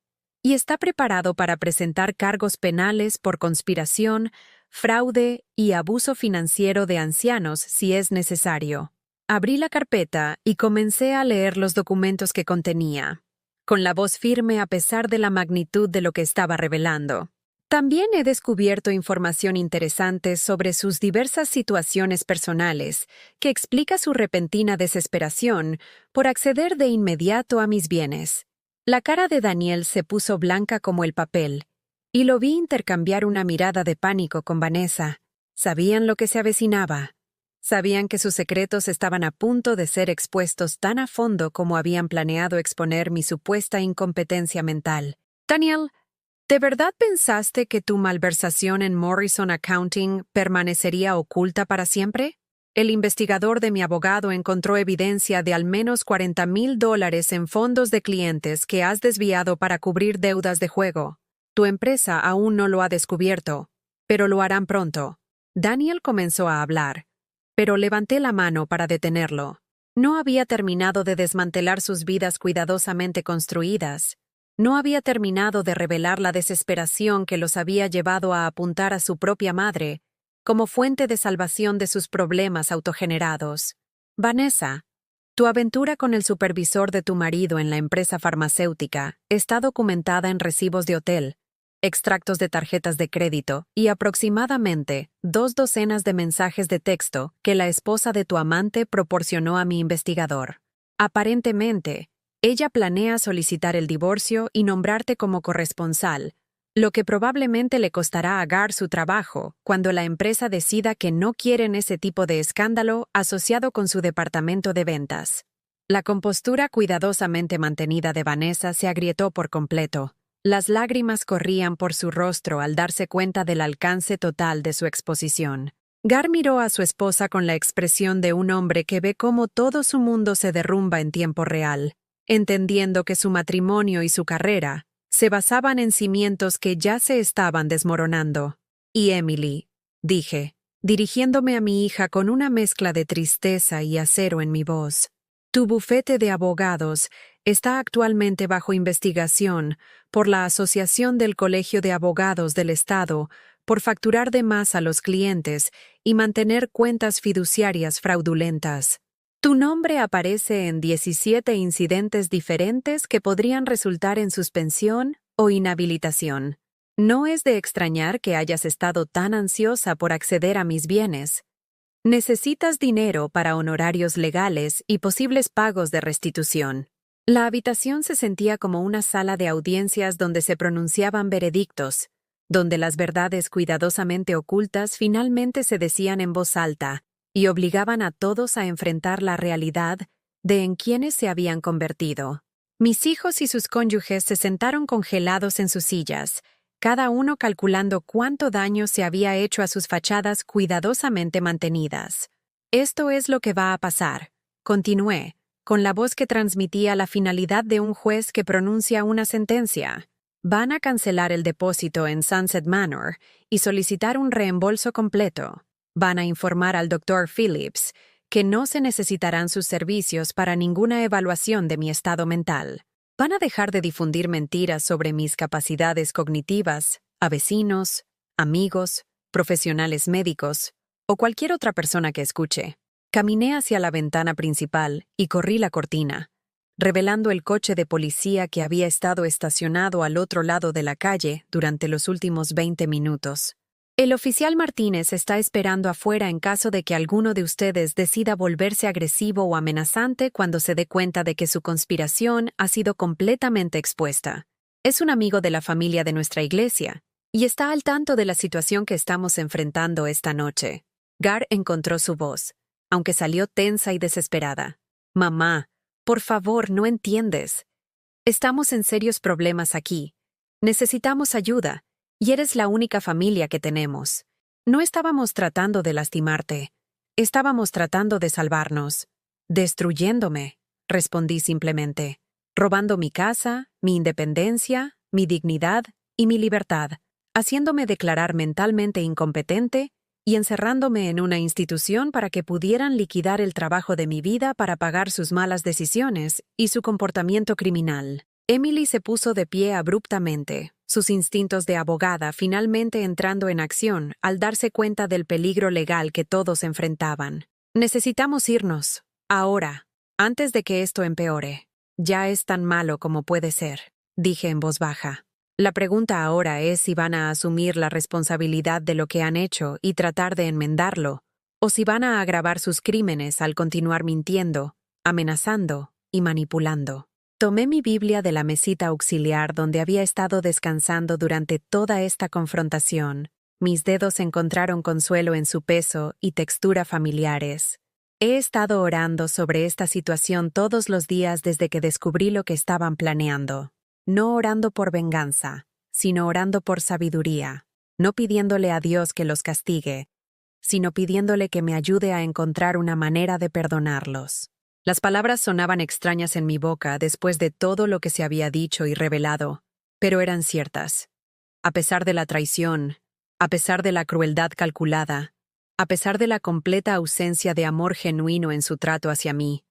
Speaker 1: y está preparado para presentar cargos penales por conspiración, fraude y abuso financiero de ancianos si es necesario. Abrí la carpeta y comencé a leer los documentos que contenía, con la voz firme a pesar de la magnitud de lo que estaba revelando. También he descubierto información interesante sobre sus diversas situaciones personales, que explica su repentina desesperación por acceder de inmediato a mis bienes. La cara de Daniel se puso blanca como el papel, y lo vi intercambiar una mirada de pánico con Vanessa. Sabían lo que se avecinaba. Sabían que sus secretos estaban a punto de ser expuestos tan a fondo como habían planeado exponer mi supuesta incompetencia mental. Daniel, ¿De verdad pensaste que tu malversación en Morrison Accounting permanecería oculta para siempre? El investigador de mi abogado encontró evidencia de al menos $40,000 en fondos de clientes que has desviado para cubrir deudas de juego. Tu empresa aún no lo ha descubierto, pero lo harán pronto. Daniel comenzó a hablar, pero levanté la mano para detenerlo. No había terminado de desmantelar sus vidas cuidadosamente construidas. No había terminado de revelar la desesperación que los había llevado a apuntar a su propia madre como fuente de salvación de sus problemas autogenerados. Vanessa, tu aventura con el supervisor de tu marido en la empresa farmacéutica está documentada en recibos de hotel, extractos de tarjetas de crédito y aproximadamente 2 docenas de mensajes de texto que la esposa de tu amante proporcionó a mi investigador. Aparentemente, ella planea solicitar el divorcio y nombrarte como corresponsal, lo que probablemente le costará a Gar su trabajo cuando la empresa decida que no quieren ese tipo de escándalo asociado con su departamento de ventas. La compostura cuidadosamente mantenida de Vanessa se agrietó por completo. Las lágrimas corrían por su rostro al darse cuenta del alcance total de su exposición. Gar miró a su esposa con la expresión de un hombre que ve cómo todo su mundo se derrumba en tiempo real, entendiendo que su matrimonio y su carrera se basaban en cimientos que ya se estaban desmoronando. Y Emily, dije, dirigiéndome a mi hija con una mezcla de tristeza y acero en mi voz, tu bufete de abogados está actualmente bajo investigación por la Asociación del Colegio de Abogados del Estado por facturar de más a los clientes y mantener cuentas fiduciarias fraudulentas. Tu nombre aparece en 17 incidentes diferentes que podrían resultar en suspensión o inhabilitación. No es de extrañar que hayas estado tan ansiosa por acceder a mis bienes. Necesitas dinero para honorarios legales y posibles pagos de restitución. La habitación se sentía como una sala de audiencias donde se pronunciaban veredictos, donde las verdades cuidadosamente ocultas finalmente se decían en voz alta y obligaban a todos a enfrentar la realidad de en quienes se habían convertido. Mis hijos y sus cónyuges se sentaron congelados en sus sillas, cada uno calculando cuánto daño se había hecho a sus fachadas cuidadosamente mantenidas. Esto es lo que va a pasar, continué, con la voz que transmitía la finalidad de un juez que pronuncia una sentencia. Van a cancelar el depósito en Sunset Manor y solicitar un reembolso completo. Van a informar al Dr. Phillips que no se necesitarán sus servicios para ninguna evaluación de mi estado mental. Van a dejar de difundir mentiras sobre mis capacidades cognitivas a vecinos, amigos, profesionales médicos o cualquier otra persona que escuche. Caminé hacia la ventana principal y corrí la cortina, revelando el coche de policía que había estado estacionado al otro lado de la calle durante los últimos 20 minutos. El oficial Martínez está esperando afuera en caso de que alguno de ustedes decida volverse agresivo o amenazante cuando se dé cuenta de que su conspiración ha sido completamente expuesta. Es un amigo de la familia de nuestra iglesia y está al tanto de la situación que estamos enfrentando esta noche. Gar encontró su voz, aunque salió tensa y desesperada. Mamá, por favor, no entiendes. Estamos en serios problemas aquí. Necesitamos ayuda. Y eres la única familia que tenemos. No estábamos tratando de lastimarte. Estábamos tratando de salvarnos. Destruyéndome, respondí simplemente. Robando mi casa, mi independencia, mi dignidad y mi libertad. Haciéndome declarar mentalmente incompetente y encerrándome en una institución para que pudieran liquidar el trabajo de mi vida para pagar sus malas decisiones y su comportamiento criminal. Emily se puso de pie abruptamente, sus instintos de abogada finalmente entrando en acción al darse cuenta del peligro legal que todos enfrentaban. Necesitamos irnos, ahora, antes de que esto empeore. Ya es tan malo como puede ser, dije en voz baja. La pregunta ahora es si van a asumir la responsabilidad de lo que han hecho y tratar de enmendarlo, o si van a agravar sus crímenes al continuar mintiendo, amenazando y manipulando. Tomé mi Biblia de la mesita auxiliar donde había estado descansando durante toda esta confrontación. Mis dedos encontraron consuelo en su peso y textura familiares. He estado orando sobre esta situación todos los días desde que descubrí lo que estaban planeando. No orando por venganza, sino orando por sabiduría, no pidiéndole a Dios que los castigue, sino pidiéndole que me ayude a encontrar una manera de perdonarlos. Las palabras sonaban extrañas en mi boca después de todo lo que se había dicho y revelado, pero eran ciertas. A pesar de la traición, a pesar de la crueldad calculada, a pesar de la completa ausencia de amor genuino en su trato hacia mí,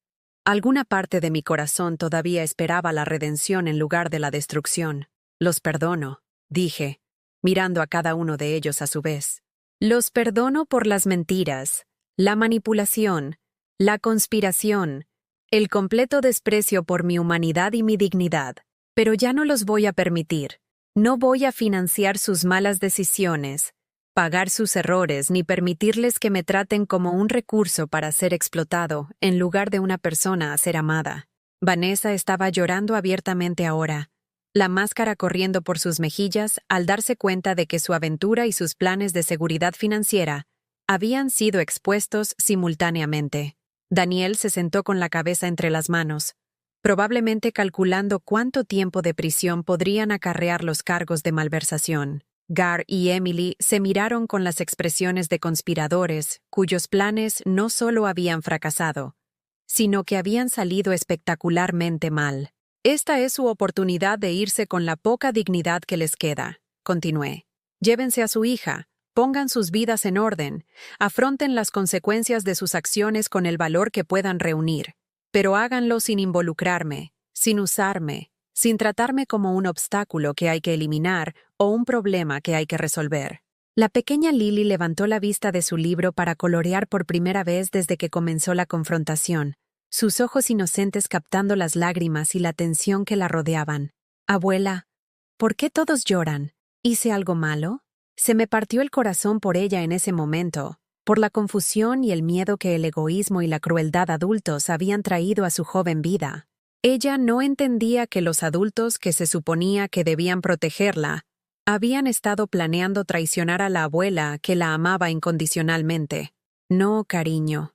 Speaker 1: alguna parte de mi corazón todavía esperaba la redención en lugar de la destrucción. Los perdono, dije, mirando a cada uno de ellos a su vez. Los perdono por las mentiras, la manipulación, la conspiración, el completo desprecio por mi humanidad y mi dignidad, pero ya no los voy a permitir. No voy a financiar sus malas decisiones, pagar sus errores ni permitirles que me traten como un recurso para ser explotado en lugar de una persona a ser amada. Vanessa estaba llorando abiertamente ahora, la máscara corriendo por sus mejillas al darse cuenta de que su aventura y sus planes de seguridad financiera habían sido expuestos simultáneamente. Daniel se sentó con la cabeza entre las manos, probablemente calculando cuánto tiempo de prisión podrían acarrear los cargos de malversación. Gar y Emily se miraron con las expresiones de conspiradores cuyos planes no solo habían fracasado, sino que habían salido espectacularmente mal. Esta es su oportunidad de irse con la poca dignidad que les queda, continué. Llévense a su hija, pongan sus vidas en orden, afronten las consecuencias de sus acciones con el valor que puedan reunir, pero háganlo sin involucrarme, sin usarme, sin tratarme como un obstáculo que hay que eliminar o un problema que hay que resolver. La pequeña Lily levantó la vista de su libro para colorear por primera vez desde que comenzó la confrontación, sus ojos inocentes captando las lágrimas y la tensión que la rodeaban. Abuela, ¿por qué todos lloran? ¿Hice algo malo? Se me partió el corazón por ella en ese momento, por la confusión y el miedo que el egoísmo y la crueldad adultos habían traído a su joven vida. Ella no entendía que los adultos que se suponía que debían protegerla habían estado planeando traicionar a la abuela que la amaba incondicionalmente. No, cariño,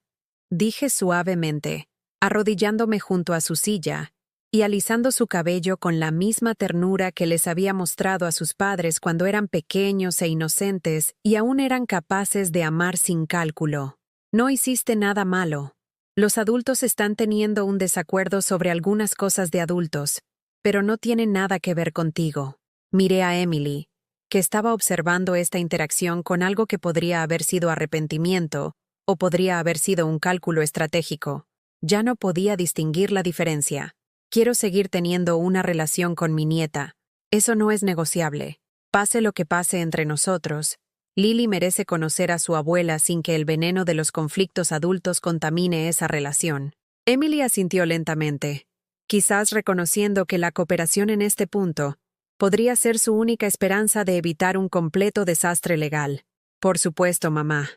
Speaker 1: dije suavemente, arrodillándome junto a su silla y alisando su cabello con la misma ternura que les había mostrado a sus padres cuando eran pequeños e inocentes y aún eran capaces de amar sin cálculo. No hiciste nada malo. Los adultos están teniendo un desacuerdo sobre algunas cosas de adultos, pero no tiene nada que ver contigo. Miré a Emily, que estaba observando esta interacción con algo que podría haber sido arrepentimiento o podría haber sido un cálculo estratégico. Ya no podía distinguir la diferencia. Quiero seguir teniendo una relación con mi nieta. Eso no es negociable. Pase lo que pase entre nosotros, Lily merece conocer a su abuela sin que el veneno de los conflictos adultos contamine esa relación. Emily asintió lentamente, quizás reconociendo que la cooperación en este punto podría ser su única esperanza de evitar un completo desastre legal. Por supuesto, mamá.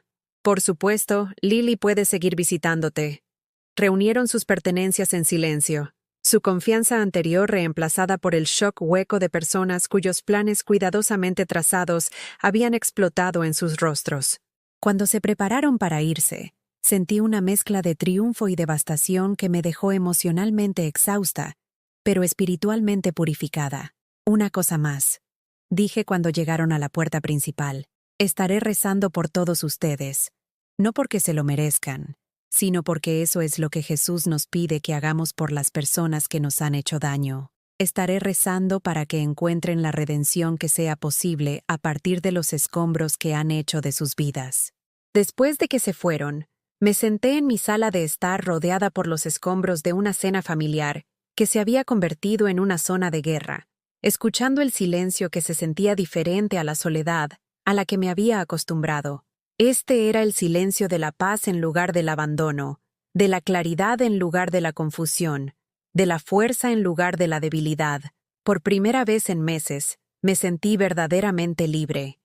Speaker 1: Por supuesto, Lily puede seguir visitándote. Reunieron sus pertenencias en silencio, su confianza anterior reemplazada por el shock hueco de personas cuyos planes cuidadosamente trazados habían explotado en sus rostros. Cuando se prepararon para irse, sentí una mezcla de triunfo y devastación que me dejó emocionalmente exhausta, pero espiritualmente purificada. Una cosa más, dije cuando llegaron a la puerta principal. Estaré rezando por todos ustedes, no porque se lo merezcan, sino porque eso es lo que Jesús nos pide que hagamos por las personas que nos han hecho daño. Estaré rezando para que encuentren la redención que sea posible a partir de los escombros que han hecho de sus vidas. Después de que se fueron, me senté en mi sala de estar rodeada por los escombros de una cena familiar que se había convertido en una zona de guerra, escuchando el silencio que se sentía diferente a la soledad a la que me había acostumbrado. Este era el silencio de la paz en lugar del abandono, de la claridad en lugar de la confusión, de la fuerza en lugar de la debilidad. Por primera vez en meses, me sentí verdaderamente libre.